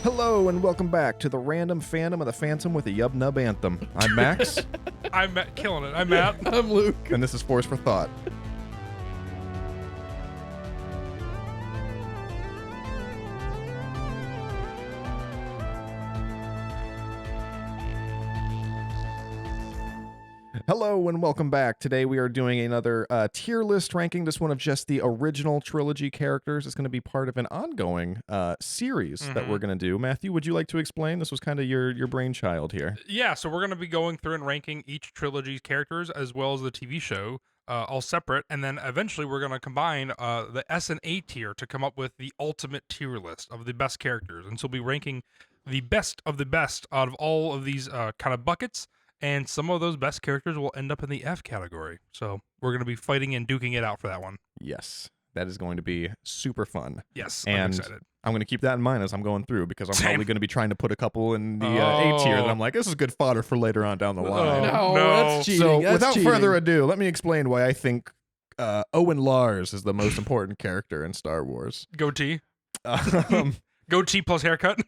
Hello and welcome back to the random fandom of the Phantom with a Yub Nub Anthem. I'm Max, I'm killing it. I'm Matt. I'm Luke. and this is Force for Thought. Hello and welcome back. Today we are doing another tier list ranking. This one of just the original Trilogy characters. It's going to be part of an ongoing series that we're going to do. Matthew, would you like to explain? This was kind of your brainchild here. Yeah, so we're going to be going through and ranking each trilogy's characters as well as the TV show, all separate, and then eventually we're going to combine the S and A tier to come up with the ultimate tier list of the best characters. And so we'll be ranking the best of the best out of all of these kind of buckets. And some of those best characters will end up in the F category. So we're going to be fighting and duking it out for that one. Yes, that is going to be super fun. Yes, And I'm excited. I'm going to keep that in mind as I'm going through because I'm Same. probably going to be trying to put a couple in the A tier that I'm like, this is good fodder for later on down the line. Oh, No, no. that's cheating. So That's without cheating. further ado, let me explain why I think Owen Lars is the most important character in Star Wars. Goatee. Um, Goatee plus haircut.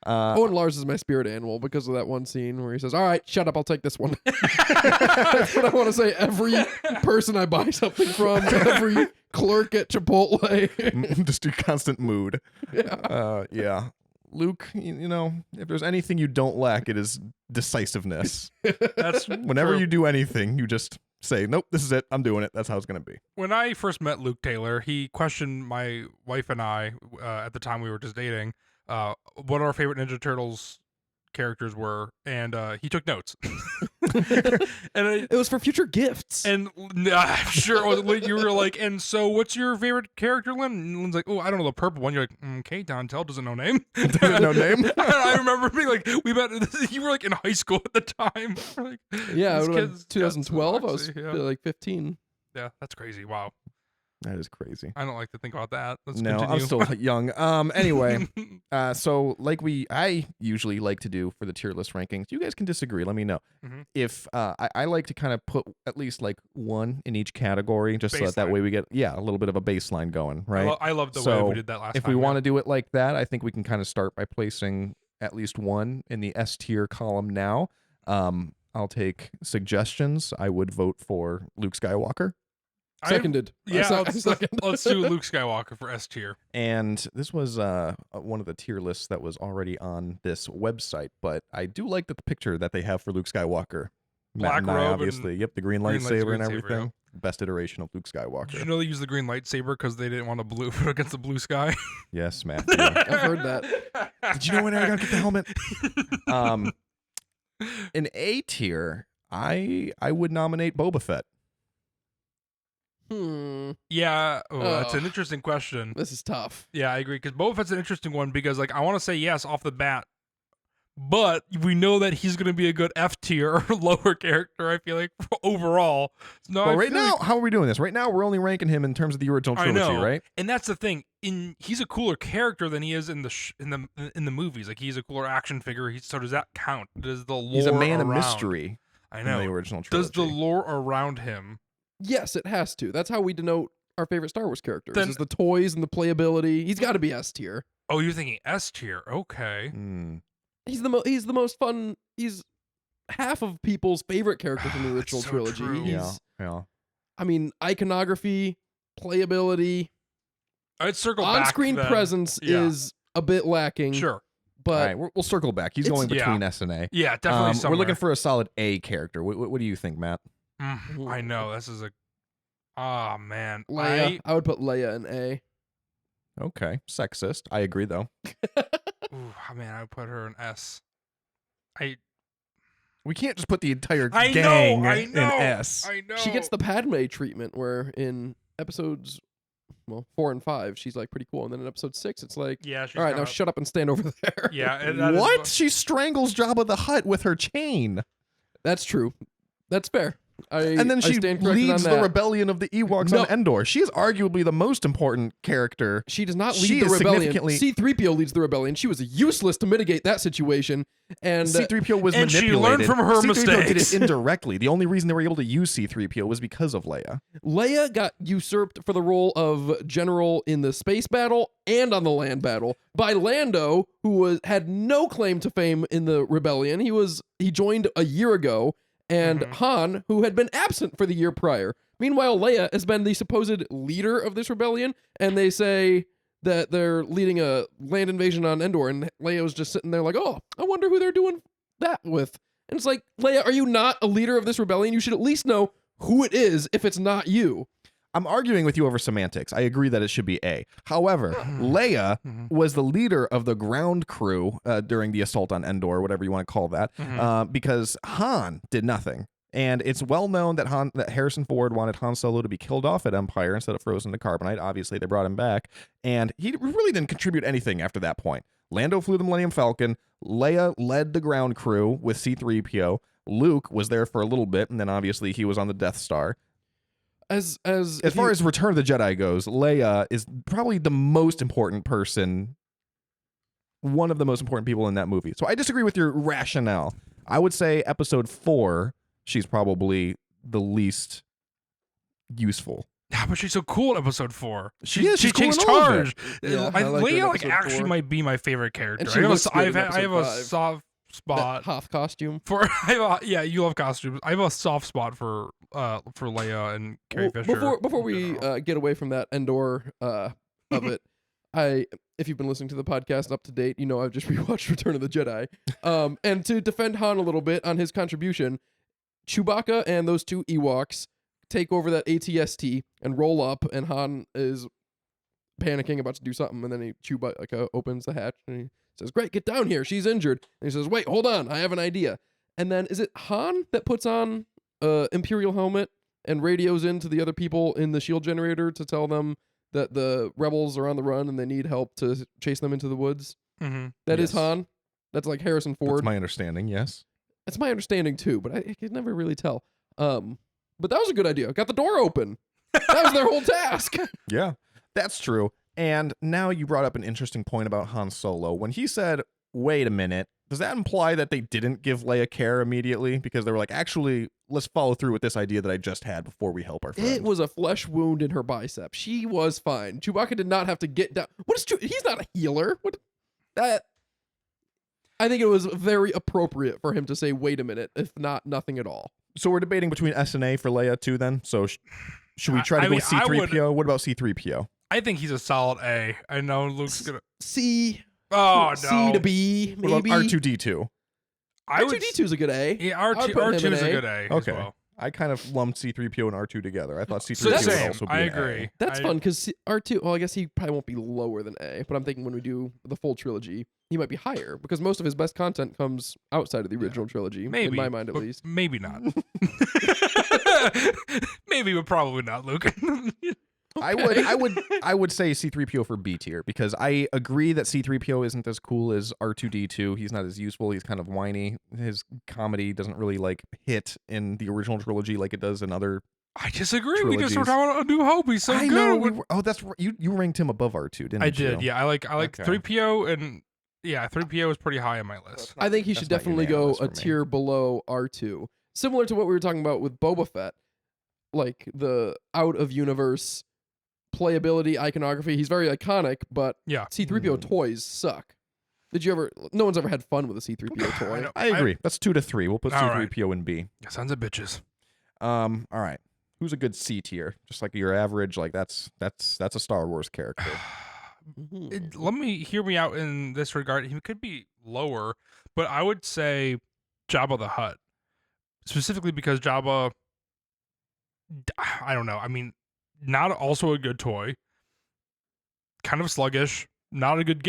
Owen Lars is my spirit animal because of that one scene where he says, "All right, shut up, I'll take this one." That's what I want to say. Every person I buy something from, every clerk at Chipotle. just your constant mood. Yeah. Yeah. Luke, you know, if there's anything you don't lack, it is decisiveness. That's Whenever true. you do anything, you just say, nope, this is it. I'm doing it. That's how it's going to be. When I first met Luke Taylor, he questioned my wife and I, at the time we were just dating, what our favorite Ninja Turtles characters were, and he took notes. And It was for future gifts. I'm sure it was. Like, you were like, and so what's your favorite character, Lynn? And Lynn's like, oh, I don't know, the purple one. You're like, okay, Dontel doesn't know name. Doesn't know name? And I remember being like, we met. You were like in high school at the time. We're like, Yeah, this it was kid's got some 2012. I was moxie, yeah. like 15. Yeah, that's crazy. Wow, That is crazy. I don't like to think about that. Let's No, continue. I'm still young. Anyway, so like I usually like to do for the tier list rankings, you guys can disagree. Let me know. Mhm. If I like to kind of put at least like one in each category, just so that way we get a little bit of a baseline going, right? I love the way So, we did that last if time. we yeah. want to do it like that, I think we can kind of start by placing at least one in the S tier column now. I'll take suggestions. I would vote for Luke Skywalker. Seconded. Yeah, Second. let's do Luke Skywalker for S tier. And this was one of the tier lists that was already on this website, but I do like the picture that they have for Luke Skywalker. Matt Black and I, robe obviously. Yep, the green green lightsaber and lightsaber, everything. Best iteration of Luke Skywalker. Did you know they used the green lightsaber because they didn't want to blue against the blue sky? Yes, Matthew. I've heard that. Did you know when I gotta get the helmet? In A tier, I would nominate Boba Fett. Yeah, that's an Ugh. interesting question. This is tough. Yeah, I agree because Boba Fett's an interesting one because like I want to say yes off the bat, but we know that he's going to be a good F tier or lower character. I feel like overall. No, Well, I right feel now, like- how are we doing this? Right now, we're only ranking him in terms of the original I trilogy, know, right? and that's the thing. He's a cooler character than he is in the movies. Like he's a cooler action figure. So does that count? Does the lore He's a man of around- mystery I in know. the original trilogy. Does the lore around him? Yes, it has to. That's how we denote our favorite Star Wars characters. Then- Is the toys and the playability. He's got to be S tier. Oh, you're thinking S tier? Okay. Hmm. He's the most fun. He's half of people's favorite character from the That's original so trilogy. true. He's, Yeah. I mean, iconography, playability, I'd circle back. on-screen then. presence Yeah. is a bit lacking. Sure. All But right, we'll circle back. He's It's- going yeah. between S and A. Yeah, definitely. We're looking somewhere. for a solid A character. What do you think, Matt? I know this is a. Ah man, Leia, I would put Leia in A. Okay, sexist. I agree, though. Man, I would put her in S. We can't just put the entire I gang know, I in know, S. I know. She gets the Padme treatment where in episodes, 4 and 5, she's like pretty cool. And then in episode 6, it's like, Yeah. She's all right, now kinda- shut up and stand over there. Yeah. and that is What? She strangles Jabba the Hutt with her chain. That's true. That's fair. And then I she stand corrected leads on the that. rebellion of the Ewoks No. on Endor. She is arguably the most important character. She does not She lead the is rebellion. significantly- C-3PO leads the rebellion. She was useless to mitigate that situation. And C-3PO was And she manipulated. learned from her C-3PO did mistakes. it indirectly. The only reason they were able to use C-3PO was because of Leia. Leia got usurped for the role of general in the space battle and on the land battle by Lando, who had no claim to fame in the rebellion. He joined a year ago, and Han, who had been absent for the year prior. Meanwhile, Leia has been the supposed leader of this rebellion, and they say that they're leading a land invasion on Endor, and Leia was just sitting there like, oh, I wonder who they're doing that with. And it's like, Leia, are you not a leader of this rebellion? You should at least know who it is if it's not you. I'm arguing with you over semantics. I agree that it should be A. However, Leia was the leader of the ground crew during the assault on Endor, whatever you want to call that, because Han did nothing. And it's well known that Harrison Ford wanted Han Solo to be killed off at Empire instead of frozen to carbonite. Obviously, they brought him back, and he really didn't contribute anything after that point. Lando flew the Millennium Falcon. Leia led the ground crew with C-3PO. Luke was there for a little bit, and then obviously he was on the Death Star. As far as Return of the Jedi goes, Leia is probably the most important person, one of the most important people in that movie. So I disagree with your rationale. I would say Episode 4, she's probably the least useful. Yeah, but she's so cool in Episode 4. She is. She's cool takes in all of it. charge. Yeah, I like her in Leia Episode actually 4. might be my favorite character. And she I looks good in I have a Episode 5. soft spot That Hoth costume. for. Yeah, you love costumes. I have a soft spot for Leia and Carrie Well, Fisher. Before we in general. get away from that Endor of it, if you've been listening to the podcast up to date, you know I've just rewatched Return of the Jedi. And to defend Han a little bit on his contribution, Chewbacca and those two Ewoks take over that AT-ST and roll up, and Han is panicking about to do something, and then Chewbacca opens the hatch and he says, "Great, get down here. She's injured." And he says, "Wait, hold on. I have an idea." And then is it Han that puts on Imperial helmet and radios into the other people in the shield generator to tell them that the rebels are on the run and they need help to chase them into the woods? That is Yes. Han. That's like Harrison Ford. That's my understanding, yes. That's my understanding too, but I could never really tell. But that was a good idea. Got the door open. That was their whole task. Yeah, that's true. And now you brought up an interesting point about Han Solo. When he said, wait a minute, does that imply that they didn't give Leia care immediately? Because they were like, actually, let's follow through with this idea that I just had before we help our friend. It was a flesh wound in her bicep. She was fine. Chewbacca did not have to get down. What is he's not a healer. What that? I think it was very appropriate for him to say, "Wait a minute," if not nothing at all. So we're debating between S and A for Leia too then? So should we try to I go mean, with C-3PO? What about C-3PO? I think he's a solid A. I know Luke's gonna. C. Oh no. C to B, What about maybe. R2-D2? I would. R2D2 is a good A. Yeah, I'd R2 put him R2 in is a A. good A. As Okay. well. I kind of lumped C-3PO and R2 together. I thought C-3PO So would same. also be I an agree. A. That's fun because R2. Well, I guess he probably won't be lower than A, but I'm thinking when we do the full trilogy, he might be higher because most of his best content comes outside of the original trilogy. Maybe, in my mind at but least. Maybe not. Maybe, but probably not, Luke. I would say C-3PO for B tier because I agree that C-3PO isn't as cool as R2-D2. He's not as useful. He's kind of whiny. His comedy doesn't really like hit in the original trilogy like it does in other. I disagree. We just were Trilogies. talking about A New Hope. He's so I good. know. What- Oh, that's right. You ranked him above R2, didn't you? I did. Yeah, I like Okay. 3PO and 3PO is pretty high on my list. I think he That's should not definitely go unanimous a for me. tier below R2. Similar to what we were talking about with Boba Fett. Like the out of universe playability, iconography. He's very iconic, but Yeah. C3PO Mm. toys suck. Did you ever? No one's ever had fun with a C3PO I toy. know. I agree. That's 2 to 3. We'll put All right. C-3PO in B. Sons of bitches. All right. Who's a good C tier? Just like your average, like that's a Star Wars character. Mhm. Let me hear me out in this regard. He could be lower, but I would say Jabba the Hutt, specifically because Jabba. I don't know. I mean, not also a good toy. Kind of sluggish. Not a good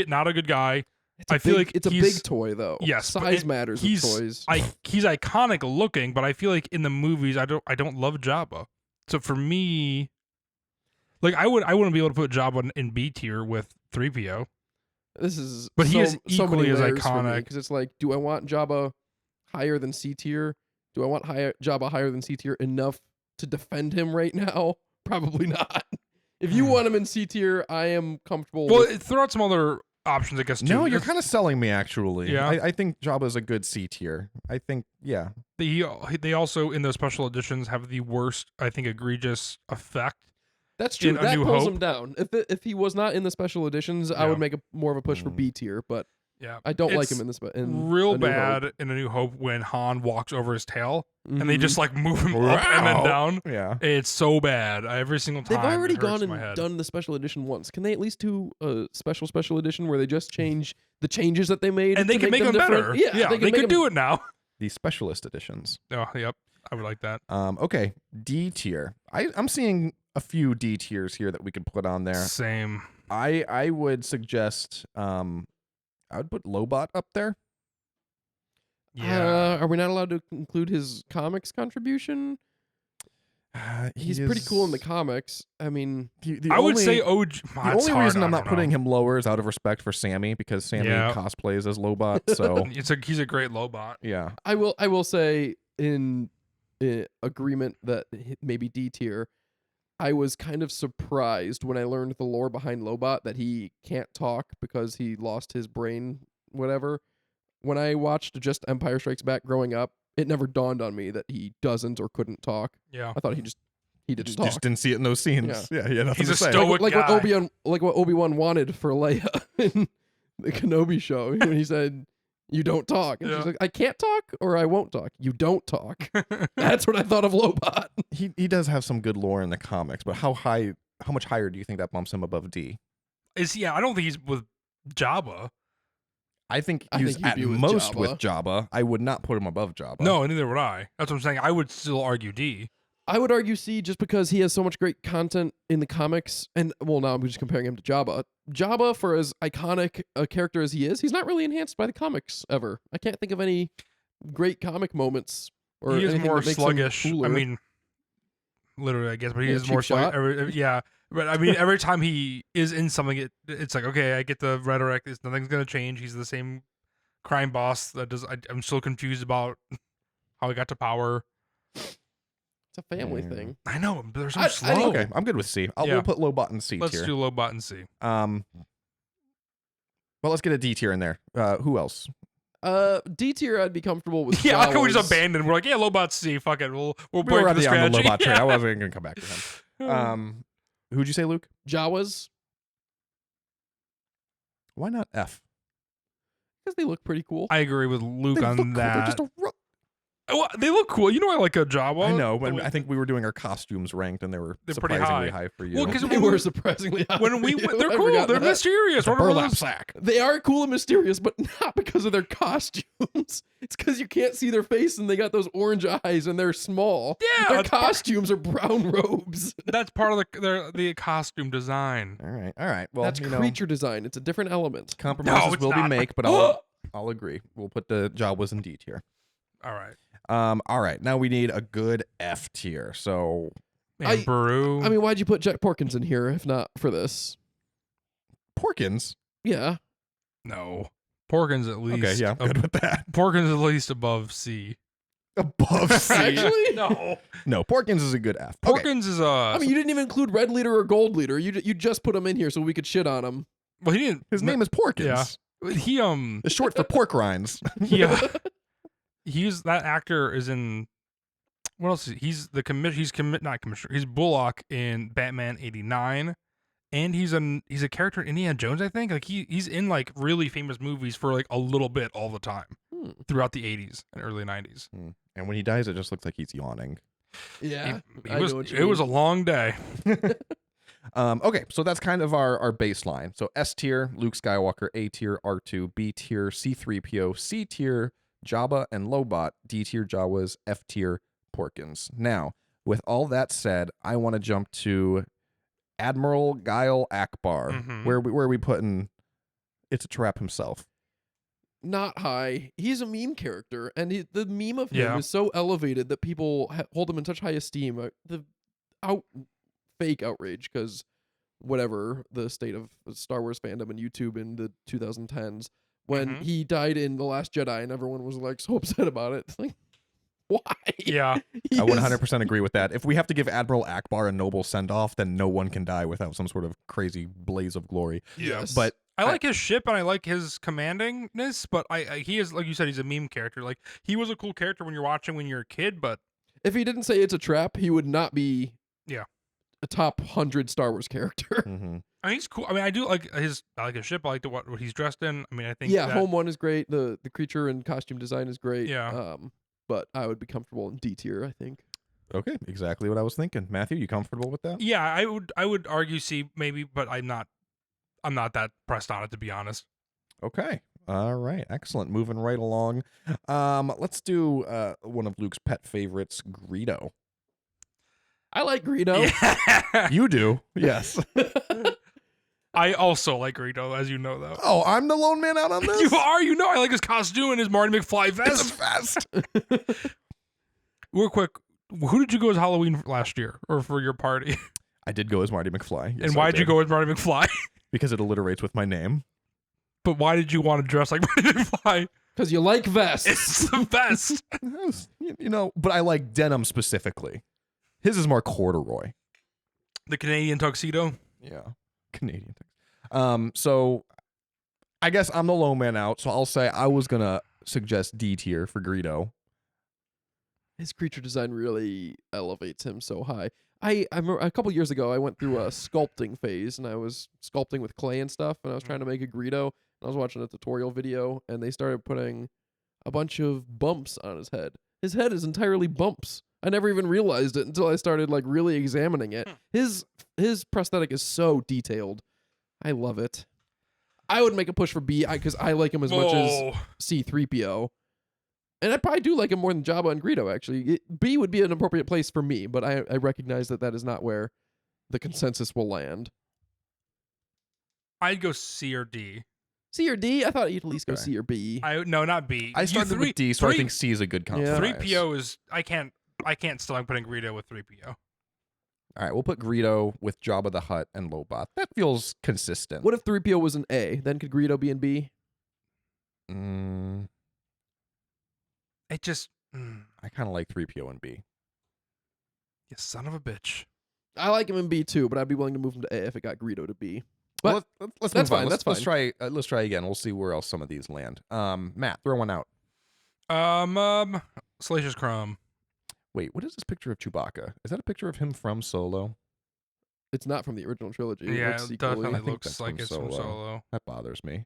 guy. It's a I feel big- like it's a he's- big toy though. Yes, but size matters with he's toys. he's iconic looking, but I feel like in the movies I don't love Jabba. So for me, like I wouldn't be able to put Jabba in B tier with 3PO. This is But he so, is so many equally as layers iconic. because it's like, do I want Jabba higher than C tier? Do I want Jabba higher than C tier enough to defend him right now? Probably not. If you want him in C tier, I am comfortable Well, with... throw out some other options, I guess, too. No, you're kind of selling me, actually. Yeah. I think Jabba's a good C tier. I think, yeah. They also, in those special editions, have the worst, I think, egregious effect. That's true. In A That New pulls Hope. him down. If he was not in the special editions, I Yeah. would make more of a push for B tier, but Yeah. I don't like It's him in this. In real A New Hope. bad in A New Hope when Han walks over his tail and they Mhm. just like move him up and then Wow. down. Yeah. It's so bad. Every single time. They've already it hurts gone my and head. done the special edition once. Can they at least do a special edition where they just change the changes that they made And they to can make them different? better. Yeah, they could do it now. The specialist editions. Oh, yep. I would like that. Okay, D tier. I'm seeing a few D tiers here that we could put on there. Same. I would suggest I would put Lobot up there. Yeah. Are we not allowed to include his comics contribution? He's pretty cool in the comics. I mean, The I would only- say OG. The only reason I'm not putting him lower is out of respect for Sammy, because Sammy Yeah. cosplays as Lobot. So He's a great Lobot. yeah, I will say in agreement that maybe D tier. I was kind of surprised when I learned the lore behind Lobot that he can't talk because he lost his brain, whatever. When I watched just Empire Strikes Back growing up, it never dawned on me that he doesn't or couldn't talk. Yeah. I thought he didn't just, talk. just didn't see it in those scenes. Yeah, he had nothing He's to a say. stoic like guy. what Obi-Wan wanted for Leia in the Kenobi show when he said, "You don't talk." And Yeah. she's like, "I can't talk or I won't talk. You don't talk." That's what I thought of Lobot. He does have some good lore in the comics, but how much higher do you think that bumps him above D? I don't think he's with Jabba. I think I he's think he'd at be with most Jabba. with Jabba. I would not put him above Jabba. No, neither would I. That's what I'm saying. I would still argue D. I would argue C just because he has so much great content in the comics. And, well, now I'm just comparing him to Jabba. Jabba, for as iconic a character as he is, he's not really enhanced by the comics ever. I can't think of any great comic moments or He is anything more that makes him sluggish. cooler. I mean, literally, I guess, but he Yeah, is more cheap shot. sluggish. Yeah. But I mean, every time he is in something, it's like, okay, I get the rhetoric. Nothing's going to change. He's the same crime boss that does. I'm still confused about how he got to power. It's a family thing. I know, but they're so I slow. think- Okay, I'm good with C. Yeah. We'll put Lobot in C Let's tier. do Lobot and C. Well, let's get a D tier in there. Who else? D tier, I'd be comfortable with. Yeah, how can we Jawas. just abandon? We're like, yeah, Lobot C. Fuck it. We'll We break were the already on the strategy. Lobot train. I Yeah. wasn't going to come back to him. Who'd you say, Luke? Jawas? Why not F? Because they look pretty cool. I agree with Luke They on look cool. They're that. just a Well, they look cool. You know, I like a Jawa. I know, but The way- I think we were doing our costumes ranked, and they were They're pretty surprisingly high. high for you. Well, 'cause They were surprisingly high. when we for went, you. they're I cool. forgot They're that. mysterious. it's a What are burlap those- sack. They are cool and mysterious, but not because of their costumes. It's because you can't see their face and they got those orange eyes and they're small. Yeah, Their that's part- costumes are brown robes. That's part of the costume design. All right. Well, That's you know, creature design. It's a different element. compromises No, it's will be not. made, but I'll agree. We'll put the Jawas in D tier. All right. All right. Now we need a good F tier. So And Baru. I mean, why'd you put Jack Porkins in here if not for this? Porkins. Yeah. no. Porkins at least. Okay, yeah, I'm good with that. Porkins at least above C. Above C. Actually? No. No, Porkins is a good F. Okay. Porkins is I mean, you didn't even include Red Leader or Gold Leader. You just put him in here so we could shit on him. well, he didn't. His name is Porkins. Yeah. He It's short for pork rinds. Yeah. He's that actor is in what else? He's the not commissioner. He's Bullock in Batman '89, and he's a character in Indiana Jones. I think like he's in like really famous movies for like a little bit all the time throughout the '80s and early '90s. And when he dies, it just looks like he's yawning. Yeah. It was a long day. Okay, so that's kind of our baseline. So S tier, Luke Skywalker. A tier, R2. B tier, C3PO. C tier, Jabba and Lobot. D tier, Jawas. F tier, Porkins. Now, with all that said, I want to jump to Admiral Guile Akbar. Mhm. Where are we putting It's a Trap himself? Not high. He's a meme character, and the meme of him Yeah. is so elevated that people hold him in such high esteem. Fake outrage, because whatever the state of Star Wars fandom and YouTube in the 2010s, when Mhm. he died in The Last Jedi, and everyone was like so upset about it. It's like, Why? Yeah. He I is- 100% agree with that. If we have to give Admiral Akbar a noble send-off, then no one can die without some sort of crazy blaze of glory. Yeah. Yes. But I like his ship and I like his commandingness, but he is, like you said, he's a meme character. Like, he was a cool character when you're watching when you're a kid, but if he didn't say it's a trap, he would not be Yeah. a top 100 Star Wars character. mhm. I mean, he's cool. I mean, I like his ship. I like what he's dressed in. I mean, I think Yeah, that, Home 1 is great. The creature and costume design is great. Yeah. But I would be comfortable in D tier, I think. Okay, exactly what I was thinking. Matthew, you comfortable with that? Yeah, I would argue C maybe, but I'm not that pressed on it, to be honest. Okay. All right. Excellent. Moving right along. Let's do one of Luke's pet favorites, Greedo. I like Greedo. Yeah. You do? Yes. I also like Greedo, as you know, though. Oh, I'm the lone man out on this? You are, you know, I like his costume and his Marty McFly It's a vest. vest. Real quick, who did you go as Halloween last year or for your party? I did go as Marty McFly. Yes, And I why'd you did. go as Marty McFly? Because it alliterates with my name. But why did you want to dress like Marty McFly? Because you like vests. It's the best. Yes, you know, but I like denim specifically. His is more corduroy. The Canadian tuxedo. Yeah. Canadian things. So I guess I'm the lone man out, so I'll say I was gonna suggest D tier for Greedo. His creature design really elevates him so high. I remember a couple years ago I went through a sculpting phase and I was sculpting with clay and stuff and I was trying to make a Greedo and I was watching a tutorial video and they started putting a bunch of bumps on his head. His head is entirely bumps. I never even realized it until I started like really examining it. His prosthetic is so detailed. I love it. I would make a push for B because I like him as much as Whoa. C-3PO. And I probably do like him more than Jabba and Greedo, actually. B would be an appropriate place for me, but I recognize that that is not where the consensus will land. I'd go C or D. C or D? I thought you'd at least go Okay. C or B. No, not B. I started with D, so I think C is a good compromise. 3PO is I can't still I'm putting Greedo with 3PO. All right, we'll put Greedo with Jabba the Hutt and Lobot. That feels consistent. What if 3PO was an A? Then could Greedo be in B? It just I kind of like 3PO and B. you son of a bitch. I like him in B too, but I'd be willing to move him to A if it got Greedo to B. Well, But let's that's move on. fine, Let's, that's fine. Let's try again. We'll see where else some of these land. Matt, throw one out. Salacious Crumb. Wait, what is this picture of Chewbacca? Is that a picture of him from Solo? it's not from the original trilogy. Yeah, looks it sequel-y. definitely think looks that's like from it's from Solo. Solo. That bothers me.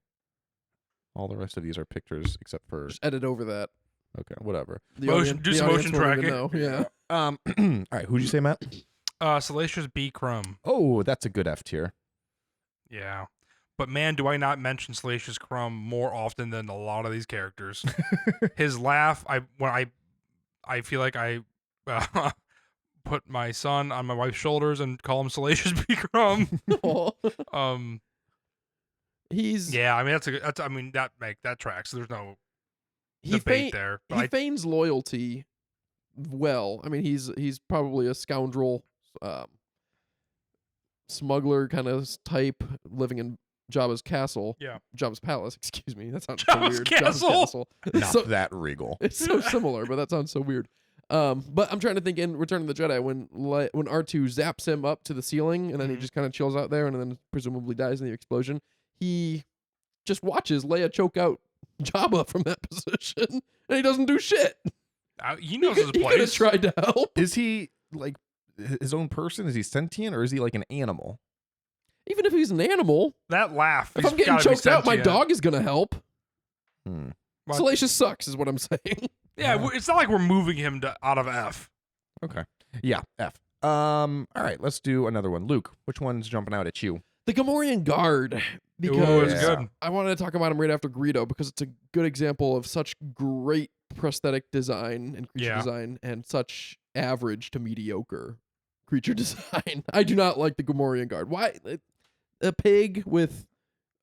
All the rest of these are pictures except for Just edit over that. okay, whatever. The Motion- do the some audience motion won't even tracking. know, Yeah. All right, who'd you say, Matt? Salacious B Crumb. Oh, that's a good F tier. Yeah. But man, do I not mention Salacious Crumb more often than a lot of these characters. His laugh, I feel like I put my son on my wife's shoulders and call him Salacious B Crumb. He's Yeah, I mean that tracks. There's no he debate there. But He feigns loyalty well. I mean, he's probably a scoundrel, smuggler kind of type living in Jabba's castle. Yeah. Jabba's palace. Excuse me. That sounds Jabba's so weird. castle? Jabba's castle. Not So- that regal. It's so similar, but that sounds so weird. But I'm trying to think in Return of the Jedi when R2 zaps him up to the ceiling and then he Mhm. just kind of chills out there and then presumably dies in the explosion. He just watches Leia choke out Jabba from that position and he doesn't do shit. he knows his He could have place. tried to help. Is he like his own person? Is he sentient or is he like an animal? Even if he's an animal, That laugh. if he's I'm getting gotta be choked out, my sentient. dog is gonna help. Hmm. What? Salacious sucks, is what I'm saying. Yeah, it's not like we're moving him out of F. Okay. Yeah, F. All right, let's do another one. Luke, which one's jumping out at you? The Gamorrean Guard, Ooh, because it's Yeah. good. I wanted to talk about him right after Greedo because it's a good example of such great prosthetic design and creature Yeah. design and such average to mediocre creature design. I do not like the Gamorrean Guard. Why a pig with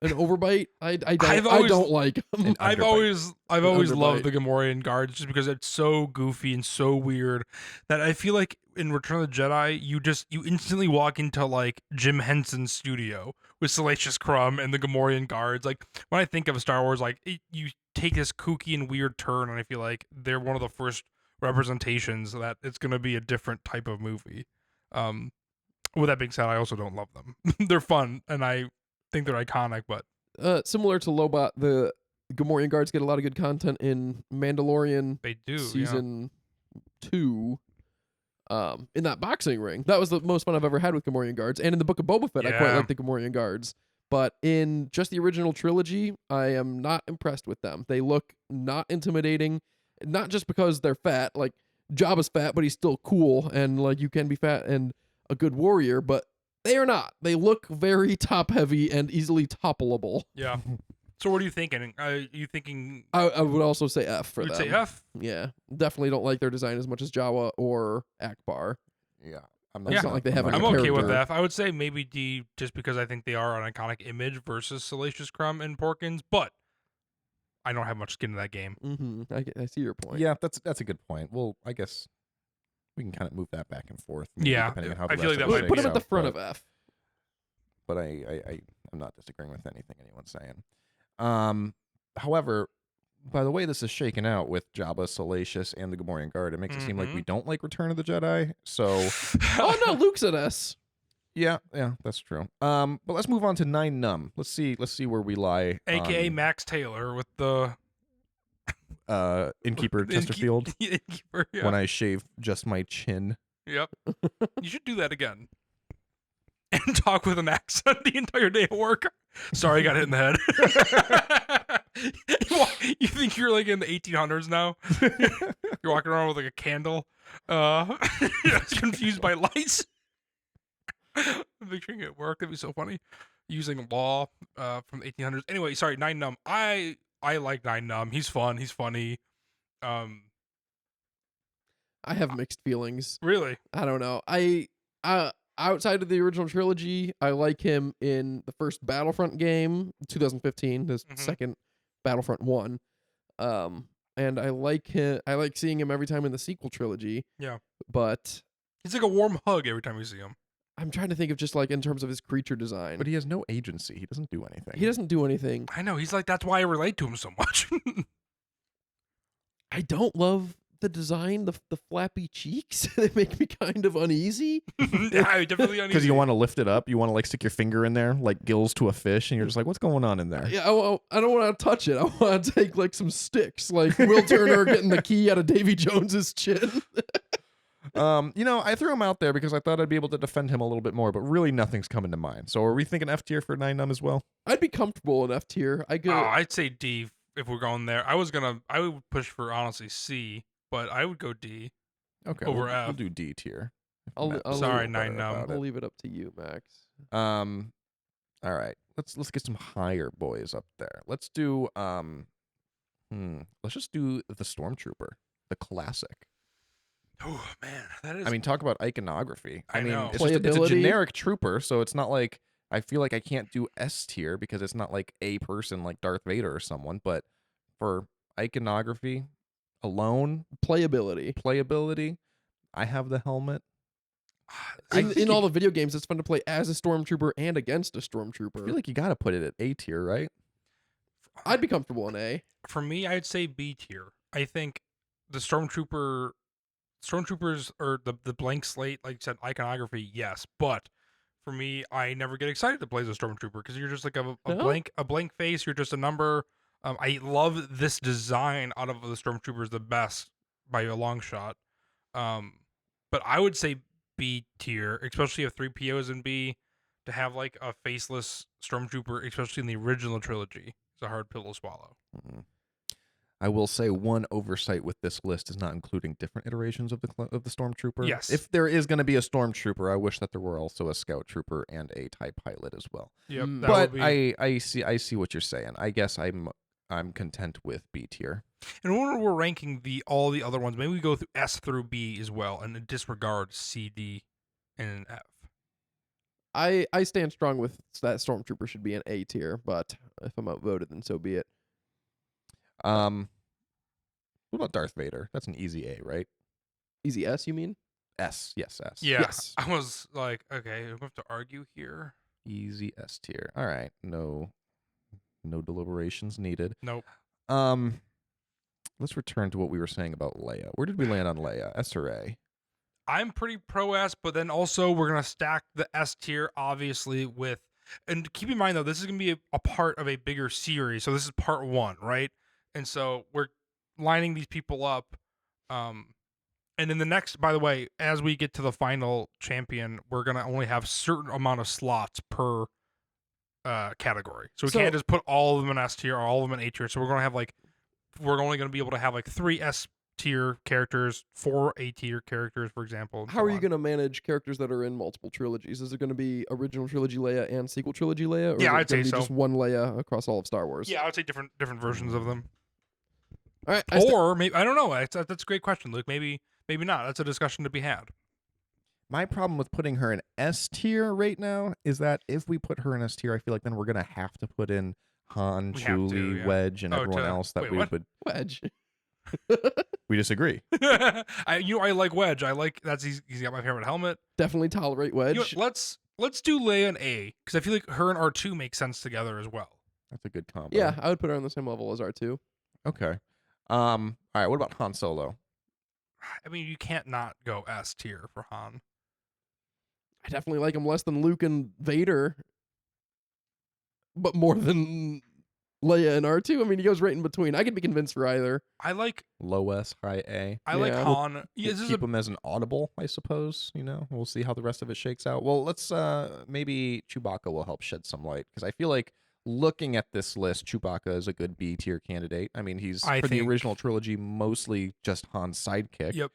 an overbite? I don't like him. An I've underbite. always loved underbite. the Gamorrean guards just because it's so goofy and so weird that I feel like in Return of the Jedi you instantly walk into like Jim Henson's studio with Salacious Crumb and the Gamorrean guards. Like when I think of Star Wars, like you take this kooky and weird turn, and I feel like they're one of the first representations that it's going to be a different type of movie. With that being said, I also don't love them. They're fun, and I think they're iconic, but Similar to Lobot, the Gamorrean guards get a lot of good content in Mandalorian they do. season 2. In that boxing ring, that was the most fun I've ever had with Gamorrean guards. And in the Book of Boba Fett, I quite Yeah. like the Gamorrean guards. But in just the original trilogy, I am not impressed with them. They look not intimidating, not just because they're fat. Like Jabba's fat, but he's still cool, and like you can be fat and a good warrior, but they are not. They look very top heavy and easily toppleable. Yeah. So what are you thinking? Are you thinking I would also say F for you would them. say F? Yeah, definitely don't like their design as much as Jawa or Akbar. Yeah. I'm It's not like they have not any I'm gonna- okay with character. F. I would say maybe D just because I think they are an iconic image versus Salacious Crumb and Porkins, but I don't have much skin in that game. Mm-hmm. I see your point. Yeah, that's a good point. Well, I guess we can kind of move that back and forth. maybe, Yeah, depending on how I the feel rest like of that it might Put be them at the shakes front out, of F. but I'm not disagreeing with anything anyone's saying. However, by the way this is shaken out with Jabba, Salacious, and the Gamorrean Guard, it makes it seem like we don't like Return of the Jedi. So Oh no, Luke's at S. yeah, that's true. But let's move on to Nine Numb. Let's see where we lie. AKA on, Max Taylor with the Innkeeper Chesterfield. Innkeeper, yeah. When I shave just my chin. Yep. You should do that again. And talk with an accent the entire day at work. Sorry, I got hit in the head. You think you're like in the 1800s now? You're walking around with like a candle. Confused by lights. Picturing it at work. That'd be so funny. Using law from the 1800s. Anyway, sorry, Nine Numb. I like Nine Numb. He's fun. He's funny. I have mixed feelings. Really. I don't know. I outside of the original trilogy, I like him in the first Battlefront game, 2015, the Mhm. second Battlefront 1. And I like him. I like seeing him every time in the sequel trilogy. Yeah. But He's like a warm hug every time you see him. I'm trying to think of just like in terms of his creature design. But he has no agency. He doesn't do anything. He doesn't do anything. I know. He's like, that's why I relate to him so much. I don't love the design, the flappy cheeks. They make me kind of uneasy. Yeah, definitely uneasy. Because you want to lift it up, you want to like stick your finger in there like gills to a fish, and you're just like, what's going on in there? Yeah, I don't want to touch it. I want to take like some sticks, like Will Turner getting the key out of Davy Jones's chin. I threw him out there because I thought I'd be able to defend him a little bit more, but really nothing's coming to mind. So are we thinking F tier for Nine Numb as well? I'd be comfortable in F tier. I Oh, go. I'd say D if we're going there. I would push for honestly C, but I would go D. Okay, Over we'll F. do D tier. if I'll- Matt I'll feels Sorry, a little Nine better Numb. about I'll it. leave it up to you, Max. All right. Let's get some higher boys up there. Let's do let's just do the Stormtrooper, the classic. Oh man, that is. I mean, talk about iconography. I mean, know. it's a Playability. generic trooper, so it's not like I feel like I can't do S tier because it's not like a person like Darth Vader or someone, but for iconography alone, Playability. playability, I have the helmet. I In, think in you- all the video games, it's fun to play as a stormtrooper and against a I stormtrooper. feel like you got to put it at A tier, right? I'd be comfortable in A. For me, I'd say B tier. I think the stormtroopers or the blank slate, like you said, iconography, yes. But for me, I never get excited to play as a stormtrooper because you're just like a No? blank face. You're just a number. I love this design out of the stormtroopers the best by a long shot. But I would say B tier, especially if 3PO is in B, to have like a faceless stormtrooper, especially in the original trilogy. It's a hard pill to swallow. Mhm. I will say one oversight with this list is not including different iterations of the stormtrooper. Yes. If there is going to be a stormtrooper, I wish that there were also a scout trooper and a TIE pilot as well. Yep. Mm. That But would be... I see what you're saying. I guess I'm content with B tier. And when we're ranking all the other ones, maybe we go through S through B as well, and disregard C, D, and F. I stand strong with that stormtrooper should be an A tier, but if I'm outvoted, then so be it. What about Darth Vader? That's an easy A, right? Easy S, you mean? S. Yes, S. Yeah. Yes. I was like, okay, we have to argue here. Easy S tier. All right. No deliberations needed. Nope. let's return to what we were saying about Leia. Where did we land on Leia? S or A? I'm pretty pro S, but then also we're gonna stack the S tier obviously with, and keep in mind though, this is gonna be a part of a bigger series. So this is part 1, right? And so we're lining these people up. And in the next, by the way, as we get to the final champion, we're gonna only have certain amount of slots per category. So we can't just put all of them in S tier or all of them in A tier. So we're gonna have we're only gonna be able to have 3 S tier characters, 4 A tier characters, for example. How are you going to manage characters that are in multiple trilogies? Is it going to be original trilogy Leia and sequel trilogy Leia? Or Yeah, is it I'd say gonna be so. just one Leia across all of Star Wars? Yeah, I would say different versions of them. All right. Or maybe, I don't know. That's a great question, Luke. Maybe not. That's a discussion to be had. My problem with putting her in S tier right now is that if we put her in S tier, I feel like then we're gonna have to put in Han, We have to, Chewie, yeah. Wedge, and everyone else that wait, we what? would. Wedge. We disagree. I like Wedge. He's got my favorite helmet. Definitely tolerate Wedge. You know, let's do Leia and A, because I feel like her and R2 make sense together as well. That's a good combo. Yeah, I would put her on the same level as R2. Okay. All right. What about Han Solo? I mean, you can't not go S tier for Han. I definitely like him less than Luke and Vader, but more than Leia and R2. I mean, he goes right in between. I could be convinced for either. I like Low S, high A. like Yeah. Han. Yeah, this is Keep him as an audible, I suppose. We'll see how the rest of it shakes out. Well, let's maybe Chewbacca will help shed some light, because I feel like looking at this list, Chewbacca is a good B tier candidate. I mean, he's I for the think- original trilogy mostly just Han's sidekick. Yep.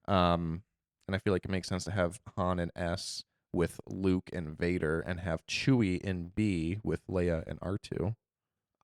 And I feel like it makes sense to have Han in S with Luke and Vader, and have Chewie in B with Leia and R2.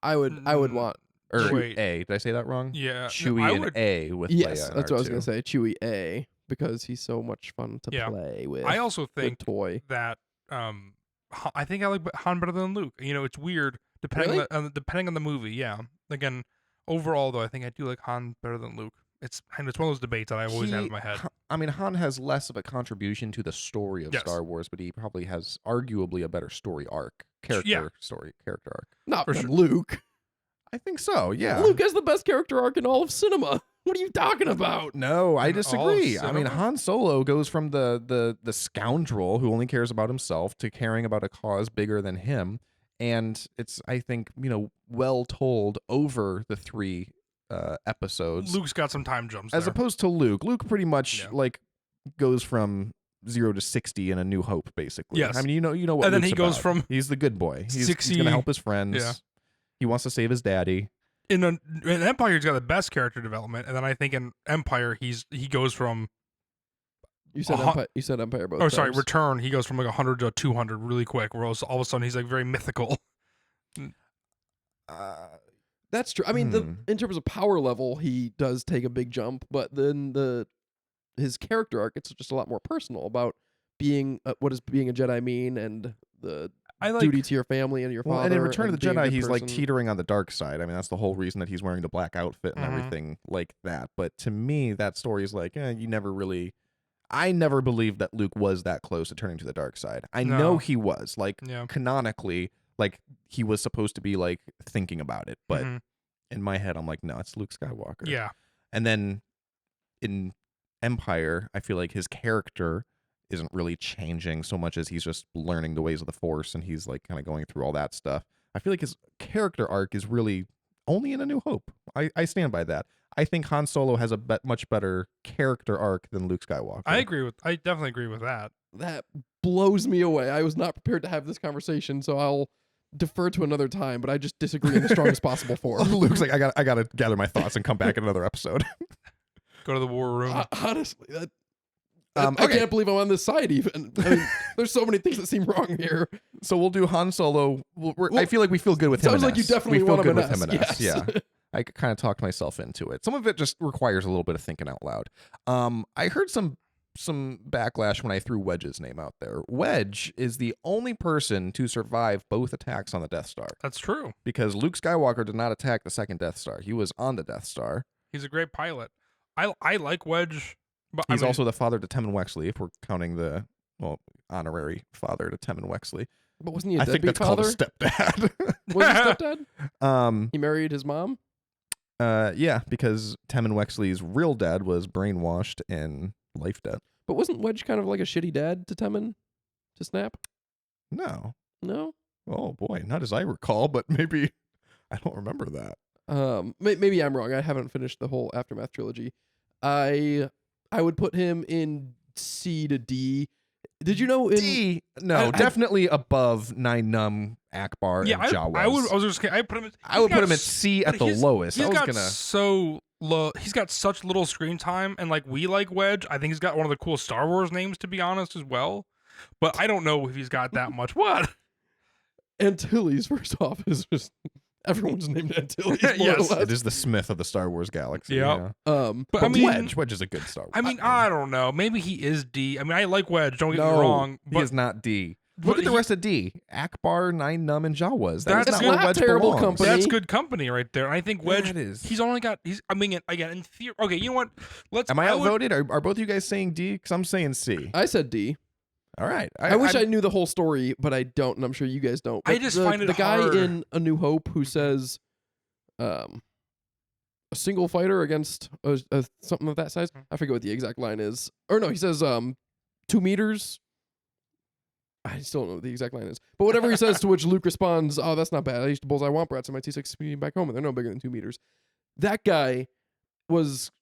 I would want. Or Wait. A. Did I say that wrong? Yeah. Chewie I in would- A with Yes, Leia and that's what I was R2. gonna say. Chewie A, because he's so much fun to Yeah. play with. I also Good think toy. that I think I like Han better than Luke. It's weird depending Really? depending on the movie. Yeah. Again, overall though, I think I do like Han better than Luke. It's one of those debates that I always have in my head. I mean, Han has less of a contribution to the story of Yes. Star Wars, but he probably has arguably a better story arc, character arc. Not For from sure. Luke. I think so. Yeah. Luke has the best character arc in all of cinema. What are you talking about? No, I In all of disagree. I mean, cinema? Han Solo goes from the scoundrel who only cares about himself to caring about a cause bigger than him, and it's, I think, well told over the 3 episodes. Luke's got some time jumps As there. opposed to Luke. Luke pretty much Yeah. goes from 0 to 60 in A New Hope, basically. Yes. I mean, you know what. And then Luke's he goes about. from He's the good boy. He's 60 going to help his friends. Yeah. He wants to save his daddy. in Empire, he's got the best character development, and then I think in Empire he goes from You said Uh-huh. Empire. You said Empire both. oh sorry times. Return, he goes from 100 to 200 really quick, where all of a sudden he's very mythical. That's true. I mean, in terms of power level, he does take a big jump, but then his character arc, it's just a lot more personal about being what does being a Jedi mean, and the I like duty to your family and your Well, father. and in Return of the being a Jedi, good he's like person. teetering on the dark side. I mean, that's the whole reason that he's wearing the black outfit and Mhm. everything like that. But to me, that story is like, you never really. I never believed that Luke was that close to turning to the dark side. I No. know he was, like, Yeah. canonically, like he was supposed to be like thinking about it, but Mhm. in my head, I'm like, no, it's Luke Skywalker. Yeah. And then in Empire, I feel like his character isn't really changing so much as he's just learning the ways of the Force, and he's like kind of going through all that stuff. I feel like his character arc is really only in A New Hope. I stand by that. I think Han Solo has a much better character arc than Luke Skywalker. I definitely agree with that. That blows me away. I was not prepared to have this conversation, so I'll defer to another time. But I just disagree in the strongest possible form. Luke's like, I gotta gather my thoughts and come back in another episode. Go to the war room. Honestly, I Okay. can't believe I'm on this side. Even I mean, there's so many things that seem wrong here. So we'll do Han Solo. I feel like we feel good with him. Sounds in like you S. definitely we feel want him good in with him in S, S. yes. Yeah. I kind of talked myself into it. Some of it just requires a little bit of thinking out loud. I heard some backlash when I threw Wedge's name out there. Wedge is the only person to survive both attacks on the Death Star, That's true. because Luke Skywalker did not attack the second Death Star. He was on the Death Star. He's a great pilot. I like Wedge, but He's I mean, also the father to Temmin Wexley, if we're counting the honorary father to Temmin Wexley. But wasn't he a I think deadbeat that's called a father? stepdad. Was he stepdad? He married his mom. Yeah, because Temmin Wexley's real dad was brainwashed and life debt. But wasn't Wedge kind of like a shitty dad to Temmin? To Snap? No. No? Oh boy, not as I recall, but maybe I don't remember that. Maybe I'm wrong. I haven't finished the whole Aftermath trilogy. I would put him in C to D. Did you know in D? No, definitely above Nine Numb, Akbar, Yeah, and Jawas. I was just I put him. I would put him at C at the lowest. He's I was got gonna. so low. He's got such little screen time, and like we like Wedge. I think he's got one of the coolest Star Wars names, to be honest, as well. But I don't know if he's got that much. What? Antilles, first off, is just everyone's named Antilles. More Yes. or less. It is the Smith of the Star Wars galaxy. Yep. Yeah. But But I mean, Wedge is a good Star Wars. I mean, I don't know. Maybe he is D. I mean, I like Wedge. Don't get no, me wrong. he But is not D. Look at the rest of D. Akbar, Nine Numb, and Jawas. That's That's not not where Wedge terrible belongs. company. that's good company right there. And I think Wedge. Yeah, it is. He's only got. I mean, again, in theory. Okay, you know what? Let's. Am I would- outvoted? Are both of you guys saying D? Because I'm saying C. I said D. All right. I wish I knew the whole story, but I don't, and I'm sure you guys don't. I But just the, find it the guy hard. in A New Hope who says, a single fighter against something of that size. I forget what the exact line is. Or no, he says 2 meters. I still don't know what the exact line is. But whatever he says, to which Luke responds, "Oh, that's not bad. I used to bullseye womp rats in my T6 back home, and they're no bigger than 2 meters." That guy was.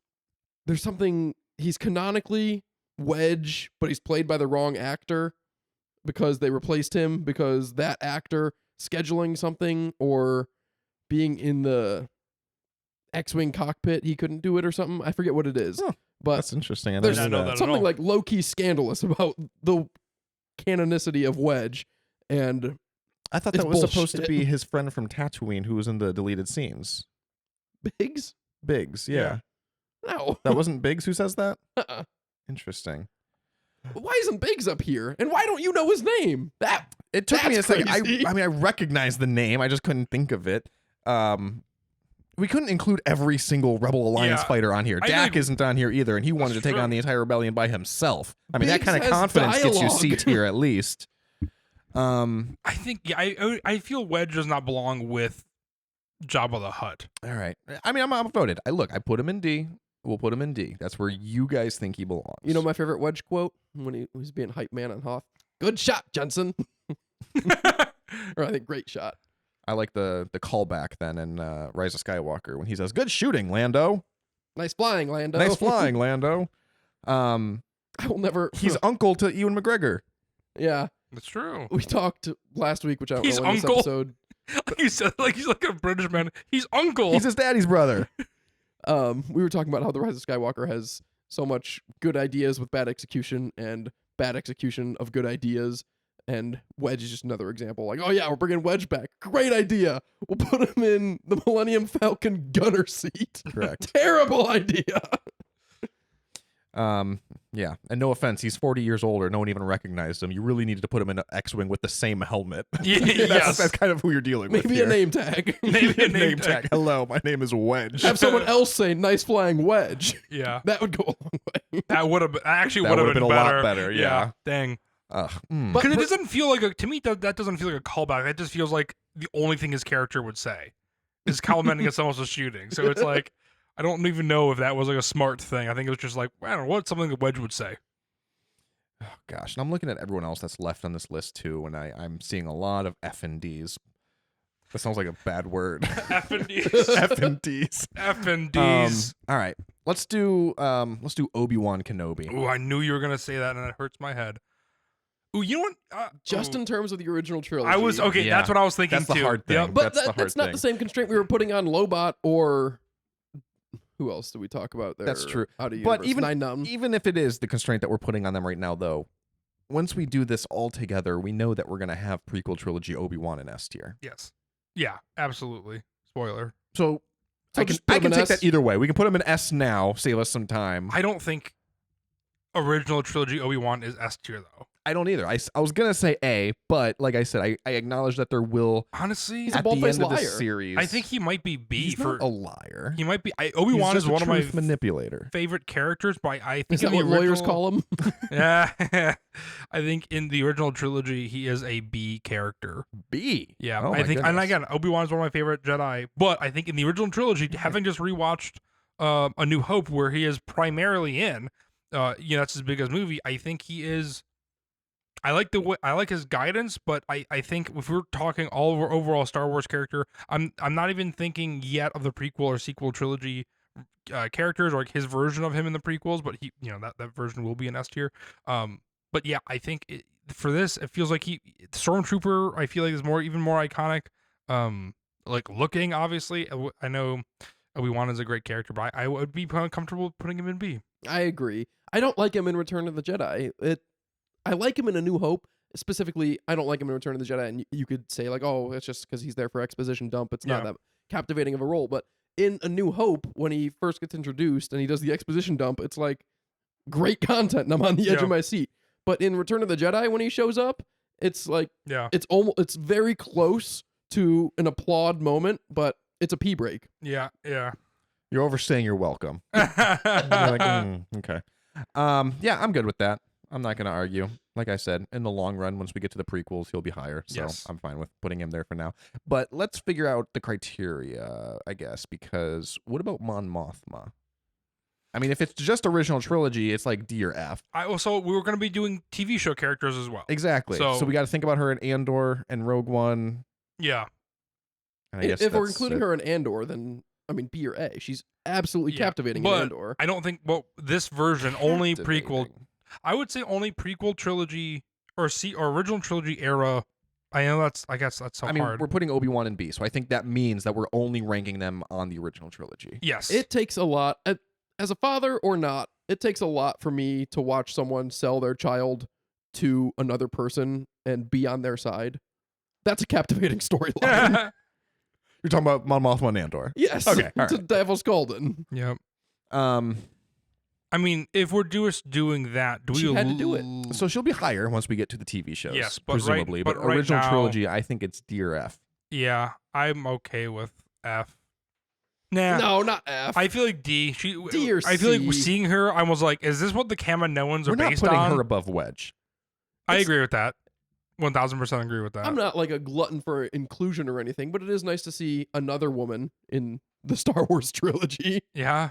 There's something. He's canonically Wedge, but he's played by the wrong actor because they replaced him because that actor scheduling something or being in the X-wing cockpit, he couldn't do it or something. I forget what it is. Huh. But That's interesting. I there's didn't know that. at something all. like low-key scandalous about the canonicity of Wedge, and I thought it's that was supposed to bullshit. be his friend from Tatooine who was in the deleted scenes. Biggs. Biggs, yeah. No. That wasn't Biggs who says that? Uh-uh. Interesting. Why isn't Biggs up here? And why don't you know his name? It took me a That's second. crazy. I mean, I recognized the name. I just couldn't think of it. We couldn't include every single Rebel Alliance Yeah. fighter on here. I Dak think- isn't on here either, and he wanted to That's take true. on the entire rebellion by himself. I mean, that Biggs kind of has confidence gets you dialogue. C tier at least. I think. Yeah. I feel Wedge does not belong with Jabba the Hutt. All right. I mean, I'm voted. I put him in D. We'll put him in D. That's where you guys think he belongs. You know my favorite Wedge quote when he was being hype man on Hoth? Good shot, Jensen. Or I think great shot. I like the callback then in Rise of Skywalker when he says, "Good shooting, Lando. Nice flying, Lando. Nice flying, Lando." I will never. He's uncle to Ewan McGregor. Yeah. That's true. We talked last week, which I don't He's know in uncle. this episode. Like you said, like he's like a British man. He's uncle. He's his daddy's brother. We were talking about how the Rise of Skywalker has so much good ideas with bad execution and bad execution of good ideas. And Wedge is just another example. Like, oh yeah, we're bringing Wedge back. Great idea. We'll put him in the Millennium Falcon gunner seat. Correct. Terrible idea. Yeah. And no offense, he's 40 years older. No one even recognized him. You really needed to put him in an X-wing with the same helmet. Yes. That's kind of who you're dealing with. Maybe here. a name tag. Maybe a name tag. Hello, my name is Wedge. Have someone else say "nice flying Wedge." Yeah. That would go a long way. That would have actually That would have would've been, been a lot better. better, yeah. Dang. But Because it doesn't feel like to me that doesn't feel like a callback. It just feels like the only thing his character would say is commenting on someone else's shooting. So it's like I don't even know if that was like a smart thing. I think it was just like I don't know what something that Wedge would say. oh gosh, and I'm looking at everyone else that's left on this list too, and I'm seeing a lot of F and D's. That sounds like a bad word. F and D's. F and D's. F and D's. All right, let's do Obi-Wan Kenobi. Ooh, I knew you were gonna say that, and it hurts my head. Ooh, you know what? Just in terms of the original trilogy. I was okay. Yeah. That's what I was thinking That's the too. hard thing. Yep. But That's the hard that's not thing. the same constraint we were putting on Lobot or who else did we talk about there? That's true. Out of But universe. Nine Numb. even if it is the constraint that we're putting on them right now, though, once we do this all together, we know that we're gonna have prequel trilogy Obi-Wan in S tier. Yes. Yeah. Absolutely. Spoiler. So So I can just put I him can in take S? that either way. We can put him in S now, save us some time. I don't think original trilogy Obi-Wan is S tier though. I don't either. I was gonna say A, but like I said, I acknowledge that there will Honestly, He's a at the bald-faced end of the liar. series. I think he might be B he's for. not a liar. He might be. He's Obi-Wan just is a one of my truth manipulator. favorite characters, but I think Is in that the what lawyers original- call him? Yeah, I think in the original trilogy he is a B character. B. Yeah, Oh I my think, and goodness. again, Obi-Wan is one of my favorite Jedi, but I think in the original trilogy, having just rewatched A New Hope, where he is primarily in, that's his biggest movie. I think he is. I like his guidance, but I think if we're talking all over overall Star Wars character, I'm not even thinking yet of the prequel or sequel trilogy characters or like his version of him in the prequels, but he that version will be an S tier. But yeah, I think for this it feels like Stormtrooper. I feel like is even more iconic. Like looking obviously, I know Obi-Wan is a great character, but I would be comfortable putting him in B. I agree. I don't like him in Return of the Jedi. I like him in A New Hope. Specifically, I don't like him in Return of the Jedi, and you could say like, oh, it's just because he's there for exposition dump. It's not Yeah. that captivating of a role. But in A New Hope, when he first gets introduced and he does the exposition dump, it's like great content, and I'm on the edge Yeah. of my seat. But in Return of the Jedi, when he shows up, it's like Yeah, it's very close to an applaud moment, but it's a pee break. yeah. You're overstaying your welcome. You're like, okay. Yeah, I'm good with that. I'm not gonna argue. Like I said, in the long run, once we get to the prequels, he'll be higher. So Yes. I'm fine with putting him there for now. But let's figure out the criteria, I guess, because what about Mon Mothma? I mean, if it's just original trilogy, it's like D or F. Also, we were going to be doing TV show characters as well. Exactly. So So- we got to think about her in Andor and Rogue One. Yeah. And I guess If we're that's including it. her in Andor, then I mean B or A. She's absolutely Yeah, captivating but in Andor. I don't think this version only prequel. Captivating. I would say only prequel trilogy or original trilogy era. I know I guess that's so I mean, hard. we're putting Obi-Wan in B, so I think that means that we're only ranking them on the original trilogy. Yes. It takes a lot, as a father or not, it takes a lot for me to watch someone sell their child to another person and be on their side. That's a captivating storyline. You're talking about Mon Mothma and Andor. Yes. Okay, all It's a Devil's Golden. Yep. Um, I mean, if we're just doing that, do She we had to do it. so she'll be higher once we get to the TV shows. Yes, but presumably. but But right original now- trilogy, I think it's D or F. Yeah, I'm okay with F. Nah. No, not F. I feel like D. D or I feel like C. seeing her, I was like, is this what the Kaminoans are We're not based putting on? her above Wedge. I It's- agree with that. 1000% agree with that. I'm not like a glutton for inclusion or anything, but it is nice to see another woman in the Star Wars trilogy. Yeah.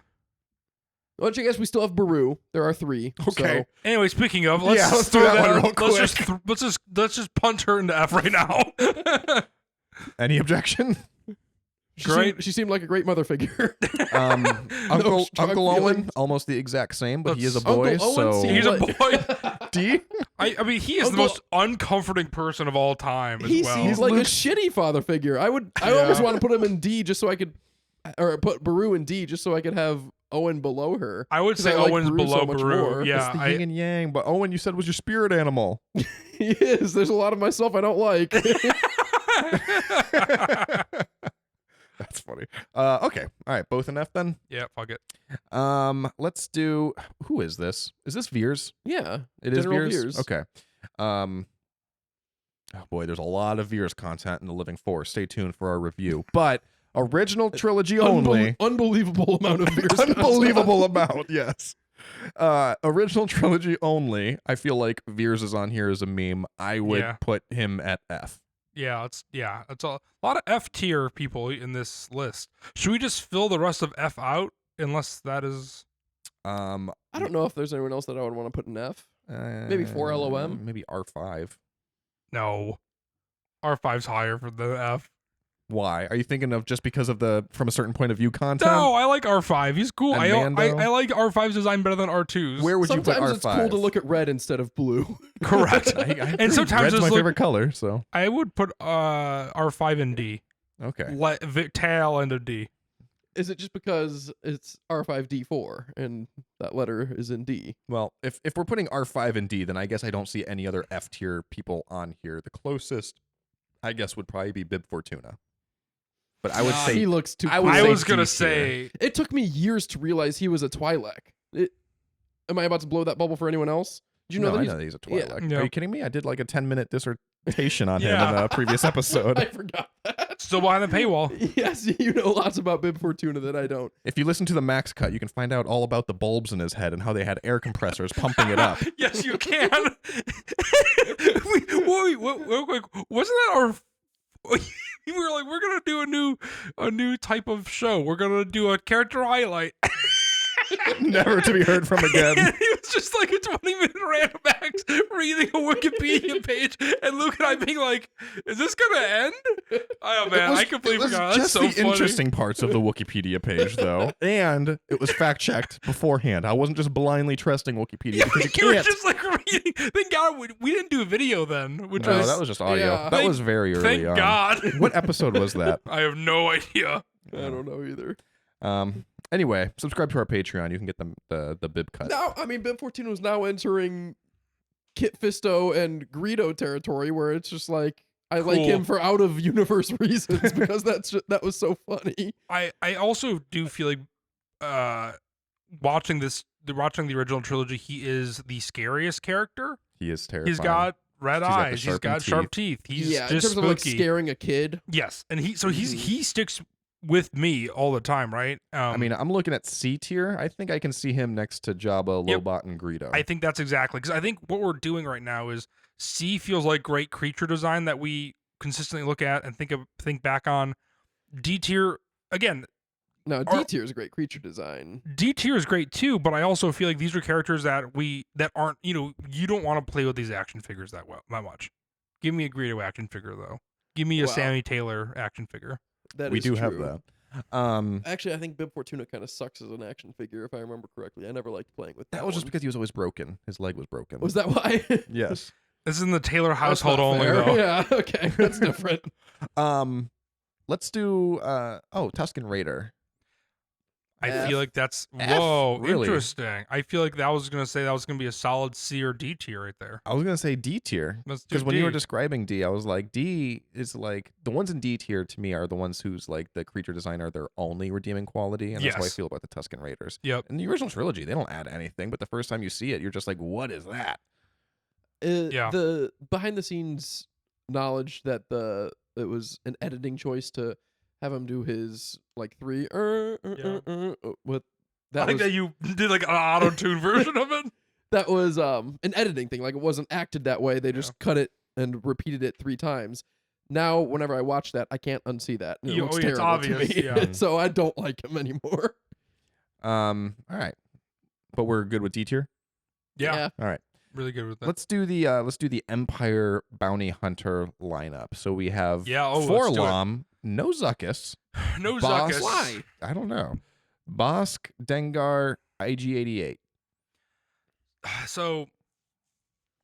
Which I guess we still have Baru. There are 3. Okay. So Anyway, speaking of, let's Yeah, let's do throw that one out- real let's just punch her into F right now. Any objection? she seemed like a great mother figure. Uncle strong Uncle Owen, feelings. almost the exact same, but he is a That's- boy, Uncle Owen so seems He's a like- boy. D. I mean, he is the Uncle- most uncomforting person of all time as He well. seems like a shitty father figure. I almost want to put him in D just so I could, or put Baru in D just so I could have Owen below her. I would 'Cause say I like Owen's Baru so below much Baru. more. Yeah, It's the yin and yang, but Owen, you said was your spirit animal. He is. There's a lot of myself I don't like. That's funny. Okay. All right. Both an F then. yeah, fuck it. Let's do. Who is this? Is this Veers? Yeah. It is General Veers. Veers. Okay. Oh boy, there's a lot of Veers content in the Living Force. Stay tuned for our review. But original trilogy only. Unbelievable amount of Veers. Unbelievable amount. Yes. Original trilogy only. I feel like Veers is on here as a meme. I would Yeah. put him at F. Yeah, it's a lot of F tier people in this list. Should we just fill the rest of F out? Unless that is I don't know if there's anyone else that I would want to put in F. Maybe 4 LOM? Maybe R5. no. R5's higher for the F. Why? Are you thinking of just because of the from a certain point of view content? No, I like R5. He's cool. And I Mando? like R5's design better than R2's. Where would you put Sometimes R5? it's cool to look at red instead of blue. Correct. I agree. And sometimes Red's it's my look- favorite color. So I would put R5 in D. okay. Tail end of D. Is it just because it's R5D4 and that letter is in D? Well, if we're putting R5 and D, then I guess I don't see any other F tier people on here. The closest, I guess, would probably be Bib Fortuna. But I would Nah, say he looks too. I would cool. I say was gonna D tier. say It took me years to realize he was a Twi'lek. Am I about to blow that bubble for anyone else? Did you know No, that I he's know that he's a yeah. Twi'lek. Yeah. Are you kidding me? I did like a 10-minute dissertation on him Yeah. in a previous episode. I forgot that. Still behind the paywall. Yes, you know lots about Bib Fortuna that I don't. If you listen to the Max cut, you can find out all about the bulbs in his head and how they had air compressors pumping it up. Yes, you can. Wait, real quick, wasn't that our? We were like, we're gonna do a new type of show. We're gonna do a character highlight. Never to be heard from again. And it was just like a 20-minute random acts reading a Wikipedia page, and Luke and I being like, "Is this gonna end?" Oh man, I completely it was forgot. That's just so the funny. interesting parts of the Wikipedia page, though, and it was fact checked beforehand. I wasn't just blindly trusting Wikipedia because You you were can't. just like reading. Thank God we didn't do a video then, which No, was that was just audio. yeah. That was very early thank on. God. What episode was that? I have no idea. I don't know either. Anyway, subscribe to our Patreon. You can get the bib cut. Now, I mean, Bib Fortuna is now entering Kit Fisto and Greedo territory, where it's just like I like Cool. him for out of universe reasons because that was so funny. I also do feel like watching the original trilogy, he is the scariest character. He is terrifying. He's got red He's got the eyes. He's got sharp teeth. He's yeah, in just terms of like spooky. scaring a kid. Yes, and he Mhm. sticks with me all the time, right? I mean, I'm looking at C tier. I think I can see him next to Jabba, Yep. Lobot, and Greedo. I think that's exactly because I think what we're doing right now is C feels like great creature design that we consistently look at and think back on. D tier again. Now, Or- D tier is a great creature design. D tier is great too, but I also feel like these are characters that aren't, you don't want to play with these action figures that much. Give me a Greedo action figure though. Give me a Wow. Sammy Taylor action figure. That we is do have true. that. Actually, I think Bib Fortuna kind of sucks as an action figure, if I remember correctly. I never liked playing with that. That was just one. because he was always broken. His leg was broken. Was that why? Yes. This is in the Taylor That's household not only fair. though. Yeah, okay, that's different. Let's do Tusken Raider. I F. feel like that's F? whoa, Really? interesting. I feel like that was gonna be a solid C or D tier right there. I was gonna say D tier Let's do because when you were D. describing D, I was like, D is like the ones in D tier to me are the ones whose like the creature design are their only redeeming quality, and that's how I Yes. feel about the Tusken Raiders. Yep. In the original trilogy, they don't add anything, but the first time you see it, you're just like, what is that? Yeah. The behind the scenes knowledge that it was an editing choice to have him do his like three with I think that you did like an auto tune version of it. that was an editing thing. Like it wasn't acted that way. They just Yeah. cut it and repeated it 3 times. Now, whenever I watch that, I can't unsee that. It You- looks it's terrible obvious, to me. yeah. So I don't like him anymore. All right, but we're good with D tier. Yeah, All right, really good with that. let's do the Empire Bounty Hunter lineup. So we have Yeah, let's do it. Forlom, no Zuckuss. No Boss- Zuckuss. Why? I don't know. Bosk, Dengar, IG-88. So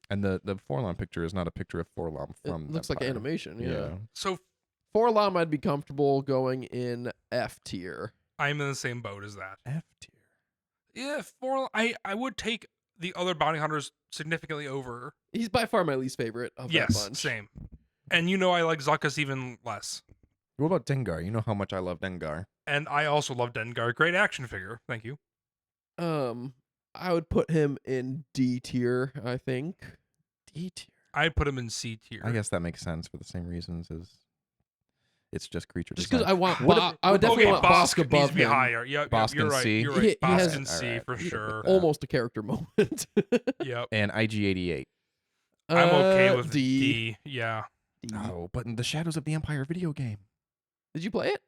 And the Forlom picture is not a picture of Forlom It from looks like Empire. animation. Yeah. so Forlom, I'd be comfortable going in F tier. I'm in the same boat as that. F tier. Yeah, I would take the other bounty hunters significantly over. He's by far my least favorite of that Yes, bunch. same. And I like Zuckuss even less. What about Dengar? You know how much I love Dengar. And I also love Dengar. Great action figure. Thank you. I would put him in D tier, I think. D tier. I'd put him in C tier. I guess that makes sense for the same reasons as it's just creature Just design. because I want What I would definitely okay, want Bosk Bosk needs above to be him. higher. Yep, Bosk you're and right. C? You're He- right. he Bosk has- and C Alright, for we can sure. put that. Almost a character moment. Yep. And IG-88. I'm okay with D. D. Yeah. D. Oh, but in the Shadows of the Empire video game. Did you play it?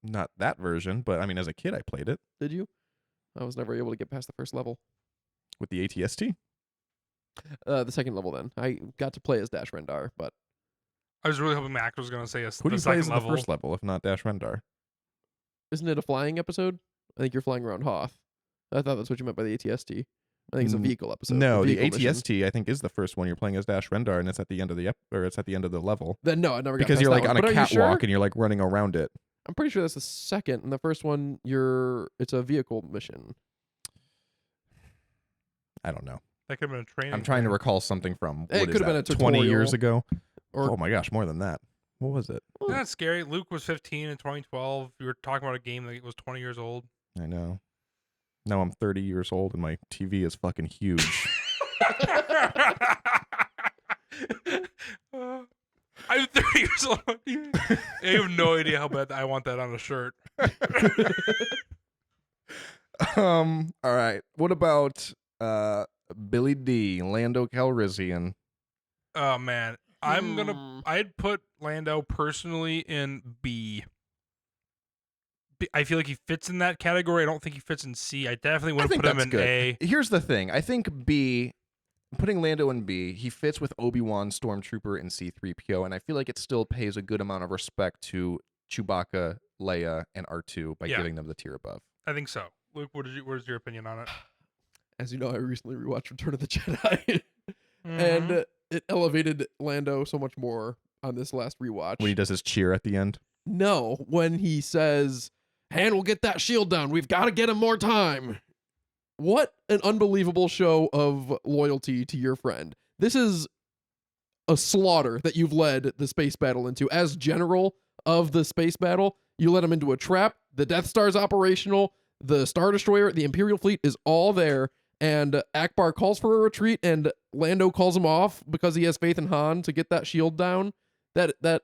Not that version, but I mean, as a kid, I played it Did you? I was never able to get past the first level. with the ATST. The second level then. I got to play as Dash Rendar, but I was really hoping Mac was going to say Who do the you play second as in the level. first level, if not Dash Rendar? isn't it a flying episode? I think you're flying around Hoth. I thought that's what you meant by the ATST. I think it's a Mm, vehicle episode. No, a the vehicle mission. ATST I think is the first one. You're playing as Dash Rendar, and it's at the end of the level Then no, I never got because past you're that like one. on a But are you catwalk sure? and you're like running around it. I'm pretty sure that's the second. And the first one, it's a vehicle mission. I don't know. That could have been a training. I'm trying to thing. recall something from It what is could have been that, a 20 years tutorial. ago. Or Oh my gosh, more than that. What was it? Isn't that scary? Luke was 15 in 2012. We were talking about a game that was 20 years old. I know. Now I'm 30 years old and my TV is fucking huge. I'm 30 years old. I have no idea how bad I want that on a shirt. All right. What about Billy D, Lando Calrissian? Oh man, I'd put Lando personally in B. I feel like he fits in that category. I don't think he fits in C. I definitely I want to think put him that's in good. A. Here's the thing. I think B, putting Lando in B, he fits with Obi-Wan, Stormtrooper, and C-3PO, and I feel like it still pays a good amount of respect to Chewbacca, Leia, and R2 by Yeah. giving them the tier above. I think so. Luke, what is your opinion on it? As you know, I recently rewatched Return of the Jedi, Mhm. and it elevated Lando so much more on this last rewatch. When he does his cheer at the end. No, when he says, "Han will get that shield down. We've got to get him more time." What an unbelievable show of loyalty to your friend. This is a slaughter that you've led the space battle into. As general of the space battle, you led him into a trap. The Death Star's operational. The Star Destroyer, the Imperial fleet is all there. And Akbar calls for a retreat, and Lando calls him off because he has faith in Han to get that shield down. That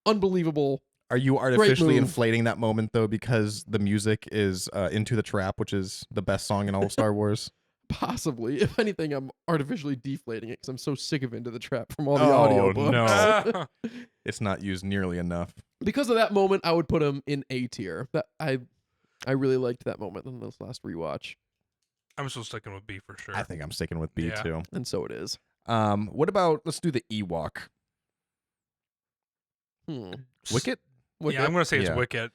unbelievable. Are you artificially move. inflating that moment, though, because the music is Into the Trap, which is the best song in all of Star Wars? Possibly. If anything, I'm artificially deflating it because I'm so sick of Into the Trap from all the audio books. no. It's not used nearly enough. Because of that moment, I would put him in A tier. That I really liked that moment in this last rewatch, I'm still sticking with B for sure. I think I'm sticking with B, Yeah. too. and so it is. What about, let's do the Ewok. Wicket? Yeah, I'm gonna say it's Yeah. Wicket.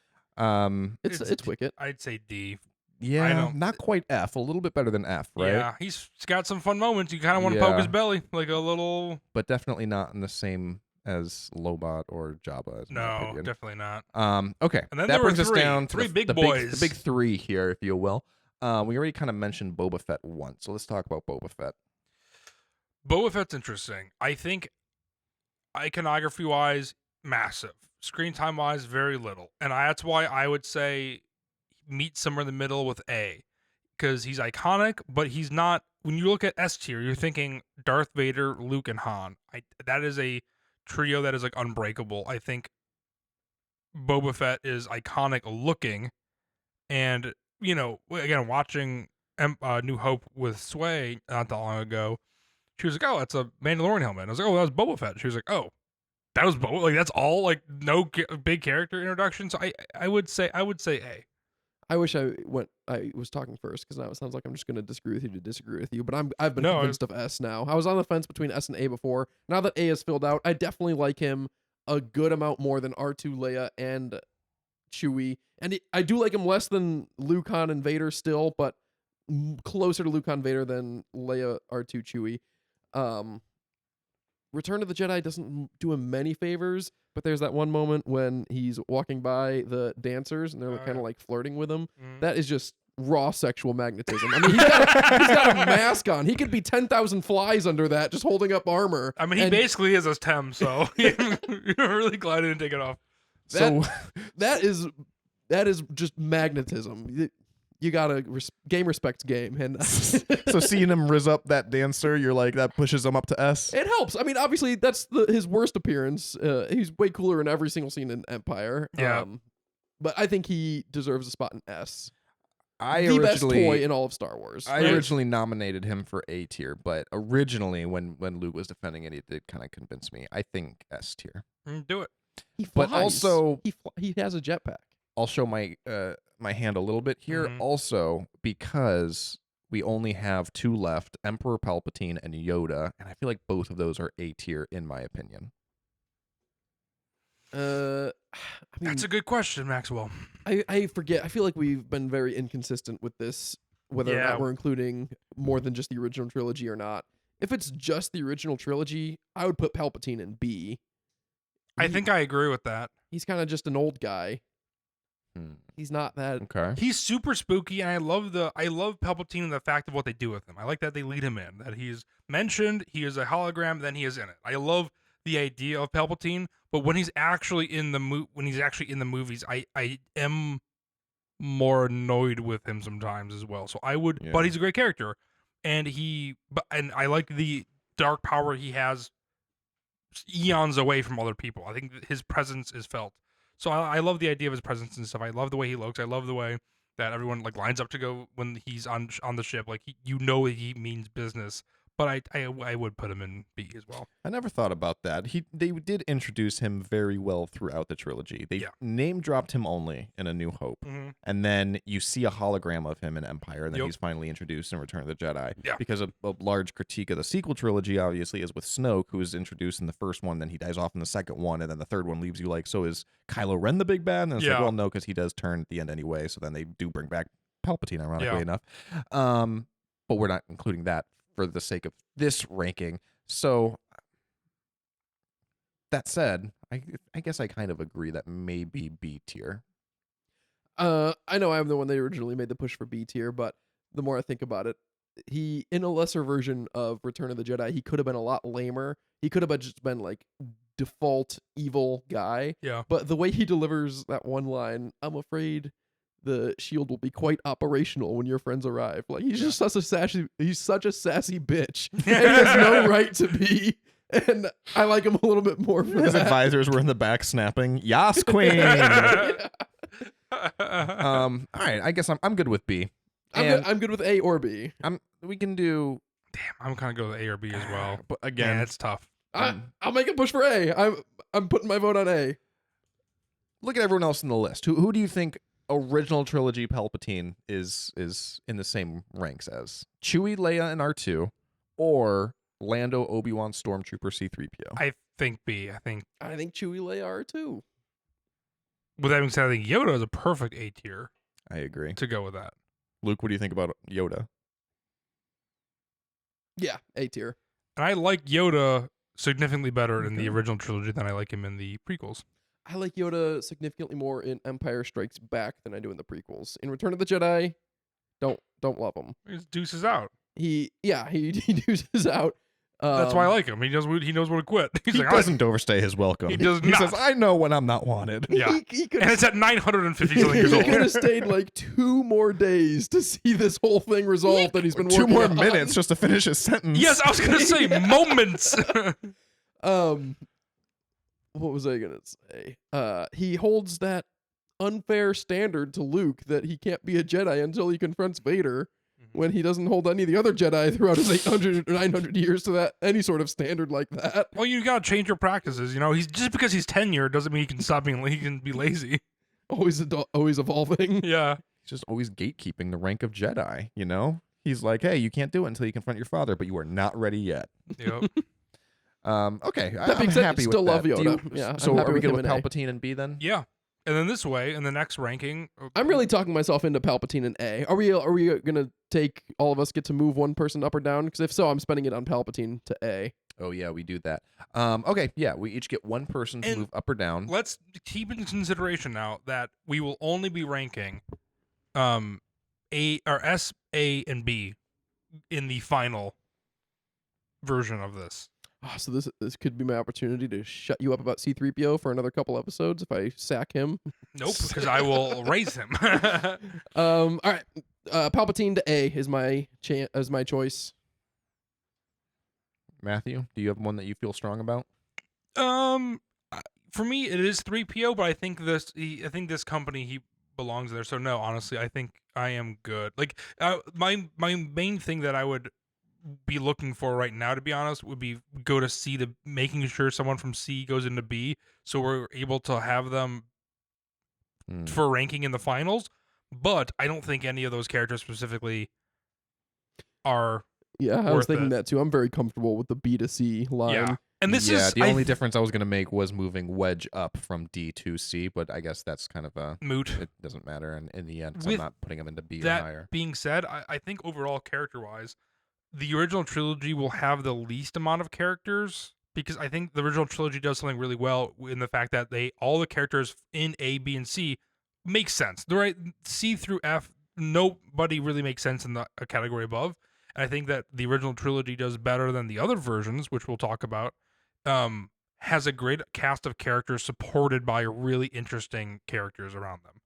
It's Wicket. I'd say D. Yeah, don't- not quite F. A little bit better than F, right? Yeah, he's got some fun moments. You kind of want to poke his Yeah. belly, like a little. But definitely not in the same as Lobot or Jabba. As my No, opinion. definitely not. Okay. And then that there were brings us three. down to Three the, big the boys. the big three here, if you will. We already kind of mentioned Boba Fett once, so let's talk about Boba Fett. Boba Fett's interesting. I think iconography wise, massive. Screen time wise, very little. And that's why I would say meet somewhere in the middle with A. Because he's iconic, but he's not. When you look at S tier, you're thinking Darth Vader, Luke, and Han. That is a trio that is like unbreakable. I think Boba Fett is iconic looking. And, again, watching New Hope with Sway not that long ago, she was like, "Oh, that's a Mandalorian helmet." And I was like, "Oh, that was Boba Fett." She was like, "Oh, that was Boba." Like that's all. Like no big character introduction. So I would say A. I wish I was talking first because now it sounds like I'm just going to disagree with you to disagree with you. But I've been No, convinced of S now. I was on the fence between S and A before. Now that A is filled out, I definitely like him a good amount more than R2, Leia, and Chewie. And I do like him less than Luke, Han, and Vader still, but closer to Luke, Han, Vader than Leia, R2, Chewie. Return of the Jedi doesn't do him many favors, but there's that one moment when he's walking by the dancers and they're Oh, kind of yeah. like flirting with him. Mm. That is just raw sexual magnetism. I mean, he's got a mask on. He could be 10,000 flies under that, just holding up armor. I mean, he And basically is a Tem, so I'm really glad I didn't take it off. So that is just magnetism. You gotta game respects game, and so seeing him rizz up that dancer, you're like, that pushes him up to S? it helps. I mean, obviously that's his worst appearance. He's way cooler in every single scene in Empire. Yeah. But I think he deserves a spot in S. I The best toy originally in all of Star Wars. I originally nominated him for A tier, but originally when Luke was defending it, he did kind of convince me. I think S tier. Do it. He flies. But also- he has a jetpack. I'll show my my hand a little bit here. Mhm. Also, because we only have two left, Emperor Palpatine and Yoda, and I feel like both of those are A tier in my opinion. I mean, That's a good question, Maxwell. I forget. I feel like we've been very inconsistent with this, whether or Yeah. not we're including more than just the original trilogy or not. If it's just the original trilogy, I would put Palpatine in B. I think I agree with that. He's kind of just an old guy. Hmm. He's not that. Okay. He's super spooky, and I love Palpatine and the fact of what they do with him. I like that they lead him in, that he's mentioned, he is a hologram, then he is in it. I love the idea of Palpatine, but when he's actually in the movies, I am more annoyed with him sometimes as well. So I would, Yeah. but he's a great character. and and I like the dark power he has eons away from other people. I think that his presence is felt. So I love the idea of his presence and stuff. I love the way he looks. I love the way that everyone like lines up to go when he's on the ship. Like that he means business. But I would put him in B as well. I never thought about that. They did introduce him very well throughout the trilogy. They name dropped him only in A New Hope, and then you see a hologram of him in Empire, and then he's finally introduced in Return of the Jedi. Yeah. Because a large critique of the sequel trilogy, obviously, is with Snoke, who is introduced in the first one, then he dies off in the second one, and then the third one leaves you like, so is Kylo Ren the big bad? And it's like, well, no, because he does turn at the end anyway. So then they do bring back Palpatine, ironically enough. But we're not including that for the sake of this ranking. So that said, I guess I kind of agree that maybe B tier. I know I'm the one that originally made the push for B tier, but the more I think about it, he, in a lesser version of Return of the Jedi, he could have been a lot lamer. He could have just been like default evil guy. Yeah. But the way he delivers that one line, I'm afraid the shield will be quite operational when your friends arrive. Like he's just such a sassy bitch. And he has no right to be. And I like him a little bit more for His that. advisors were in the back snapping, "Yas, queen." All right, I guess I'm good with B. I'm good with A or B. We can do. Damn, I'm kind of go with A or B as well. But again, it's tough. I'll make a push for A. I'm putting my vote on A. Look at everyone else in the list. Who do you think original trilogy Palpatine is in the same ranks as? Chewie, Leia, and R2, or Lando, Obi-Wan, Stormtrooper, C-3PO? I think B. I think Chewie, Leia are too. with that being said, I think Yoda is a perfect A tier I agree. to go with that. Luke, what do you think about Yoda? Yeah, A tier. And I like Yoda significantly better in the original trilogy than I like him in the prequels. I like Yoda significantly more in Empire Strikes Back than I do in the prequels. In Return of the Jedi, don't love him. He just deuces out. He deuces out. That's why I like him. He knows when to quit. He's He like, doesn't overstay his welcome. He does He not. says, "I know when I'm not wanted." Yeah. He could and it's at 950 something years he old. could have stayed like 2 more days to see this whole thing resolved that he's been working 2 more on. minutes just to finish his sentence. Yes, I was gonna say moments. What was I gonna say? He holds that unfair standard to Luke that he can't be a Jedi until he confronts Vader, when he doesn't hold any of the other Jedi throughout his 800 or 900 years to that any sort of standard like that. Well, you gotta change your practices. You know, he's just because he's tenured doesn't mean he can stop being. He can be lazy. Always evolving. Yeah. He's just always gatekeeping the rank of Jedi, you know? He's like, "Hey, you can't do it until you confront your father, but you are not ready yet." Yep. Okay, That being I'm said, happy still with love that. Yoda. Yeah, So I'm happy are we with good him with in A. Palpatine and B then? Yeah. And then this way, in the next ranking, I'm really talking myself into Palpatine and A. Are we gonna take all of us get to move one person up or down? Because if so, I'm spending it on Palpatine to A. Oh yeah, we do that. Okay, yeah, we each get one person to And move up or down. let's keep in consideration now that we will only be ranking A or S, A, and B in the final version of this. Oh, so this could be my opportunity to shut you up about C-3PO for another couple episodes if I sack him. Nope, because I will raise him. All right, Palpatine to A is my choice. Matthew, do you have one that you feel strong about? For me, it is 3PO, but I think this company he belongs there. So no, honestly, I think I am good. Like my main thing that I would be looking for right now, to be honest, would be go to C to making sure someone from C goes into B, so we're able to have them for ranking in the finals. But I don't think any of those characters specifically are. Yeah, I was worth thinking it. that too. I'm very comfortable with the B to C line. Yeah, and this yeah, is the only difference I was going to make was moving Wedge up from D to C, but I guess that's kind of a moot. It doesn't matter, and in the end, 'cause With I'm not putting him into B or That higher. being said, I think overall character-wise, the original trilogy will have the least amount of characters because I think the original trilogy does something really well in the fact that all the characters in A, B, and C make sense. The right C through F, nobody really makes sense in the category above. And I think that the original trilogy does better than the other versions, which we'll talk about. Has a great cast of characters supported by really interesting characters around them.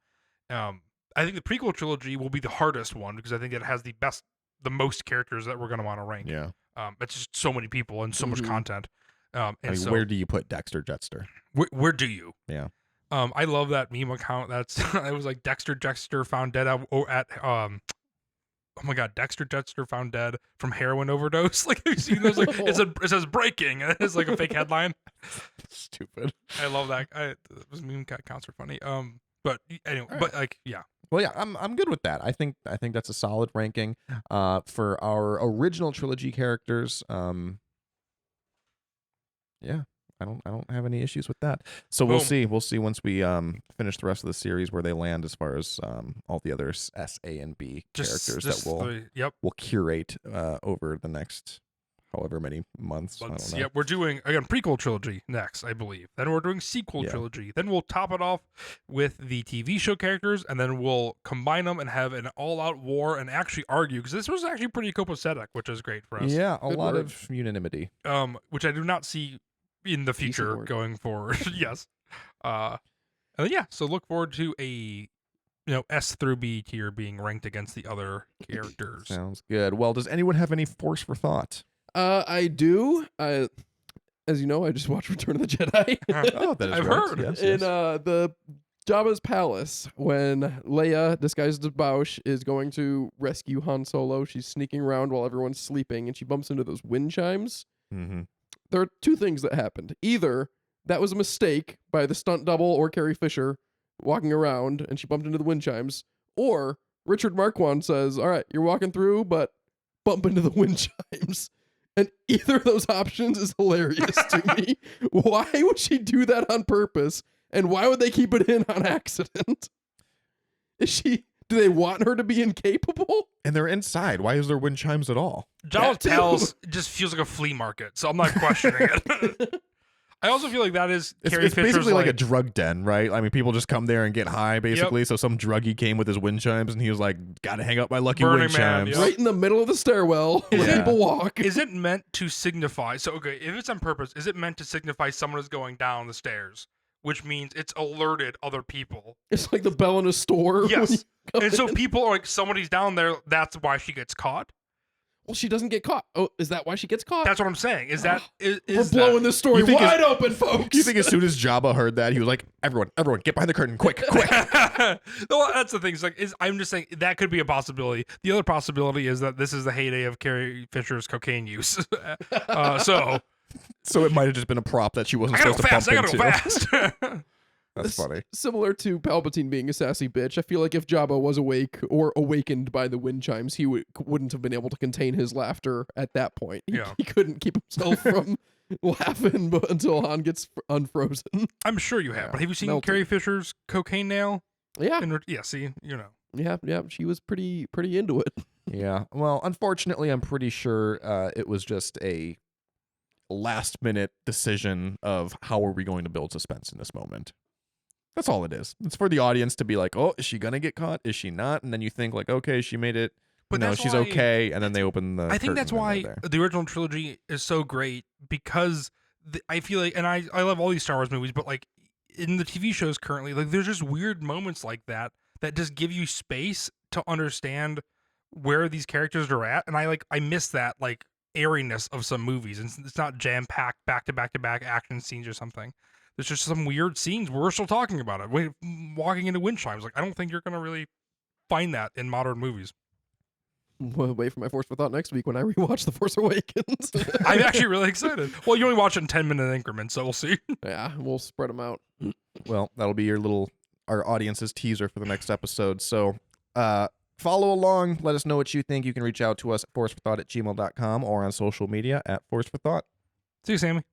I think the prequel trilogy will be the hardest one because I think it has the best the most characters that we're going to want to rank. Yeah. It's just so many people and so much content. And I mean, so where do you put Dexter Jetster? where do you? Yeah. I love that meme account. It was like Dexter found dead at oh my god, Dexter found dead from heroin overdose. Like, have you seen those? Like, it says breaking. And it's like a fake headline. Stupid. I love that. Those meme accounts are funny. But anyway, but like, yeah. Well, yeah, I'm good with that. I think that's a solid ranking. For our original trilogy characters. Yeah. I don't have any issues with that. So we'll see. We'll see once we finish the rest of the series where they land as far as all the other S, A, and B characters that we'll curate over the next however many months. I don't know. Yep, we're doing again prequel trilogy next, I believe. Then we're doing sequel trilogy. Then we'll top it off with the TV show characters, and then we'll combine them and have an all-out war and actually argue, because this was actually pretty copacetic, which is great for us. Yeah, a lot of unanimity. Which I do not see in the future going forward. Yes. And then, so look forward to a S through B tier being ranked against the other characters. Sounds good. Well, does anyone have any force for thought? I do. As you know, I just watched Return of the Jedi. Oh, that is I've right. heard. Yes, In the Jabba's palace, when Leia, disguised as Bausch, is going to rescue Han Solo, she's sneaking around while everyone's sleeping, and she bumps into those wind chimes. Mm-hmm. There are two things that happened. Either that was a mistake by the stunt double or Carrie Fisher walking around and she bumped into the wind chimes, or Richard Marquand says, all right, you're walking through, but bump into the wind chimes. And either of those options is hilarious to me. Why would she do that on purpose? And why would they keep it in on accident? Do they want her to be incapable? And they're inside. Why is there wind chimes at all? Jabba's palace just feels like a flea market, so I'm not questioning it. I also feel like that is Carrie It's Fisher's basically like a drug den, right? I mean, people just come there and get high, basically. So some druggie came with his wind chimes, and he was like, "Gotta hang up my lucky Burning wind Man, chimes." yep. Right in the middle of the stairwell where people walk. Is it meant to signify? So, okay, if it's on purpose, is it meant to signify someone is going down the stairs? Which means it's alerted other people. It's like the bell in a store. Yes. And so people are like, somebody's down there. That's why she gets caught. Well, she doesn't get caught. Oh, is that why she gets caught? That's what I'm saying. Is that is We're blowing this story wide open, folks. Do you think as soon as Jabba heard that, he was like, "Everyone, get behind the curtain, quick, quick!" Well, that's the thing. I'm just saying that could be a possibility. The other possibility is that this is the heyday of Carrie Fisher's cocaine use. So it might have just been a prop that she wasn't I gotta supposed to bump go into. fast. That's funny. Similar to Palpatine being a sassy bitch, I feel like if Jabba was awake or awakened by the wind chimes, he wouldn't have been able to contain his laughter at that point. He couldn't keep himself from laughing until Han gets unfrozen. I'm sure you have, but have you seen Melted. Carrie Fisher's cocaine nail? Yeah. See, you know. Yeah, she was pretty into it. Yeah. Well, unfortunately, I'm pretty sure it was just a last-minute decision of how are we going to build suspense in this moment. That's all it is. It's for the audience to be like, oh, is she gonna get caught? Is she not? And then you think like, okay, she made it. But she's okay. And then they open the. I think that's why there. the original trilogy is so great, because I feel like, and I love all these Star Wars movies, but like in the TV shows currently, like there's just weird moments like that just give you space to understand where these characters are at, and I miss that like airiness of some movies, and it's not jam packed back to back to back action scenes or something. There's just some weird scenes where we're still talking about it. Walking into wind chimes, like I don't think you're gonna really find that in modern movies. Well, wait for my Force for Thought next week when I rewatch The Force Awakens. I'm actually really excited. Well, you only watch it in 10-minute increments, so we'll see. Yeah, we'll spread them out. Well, that'll be our audience's teaser for the next episode. So follow along. Let us know what you think. You can reach out to us at forceforthought@gmail.com or on social media at Force for Thought. See you, Sammy.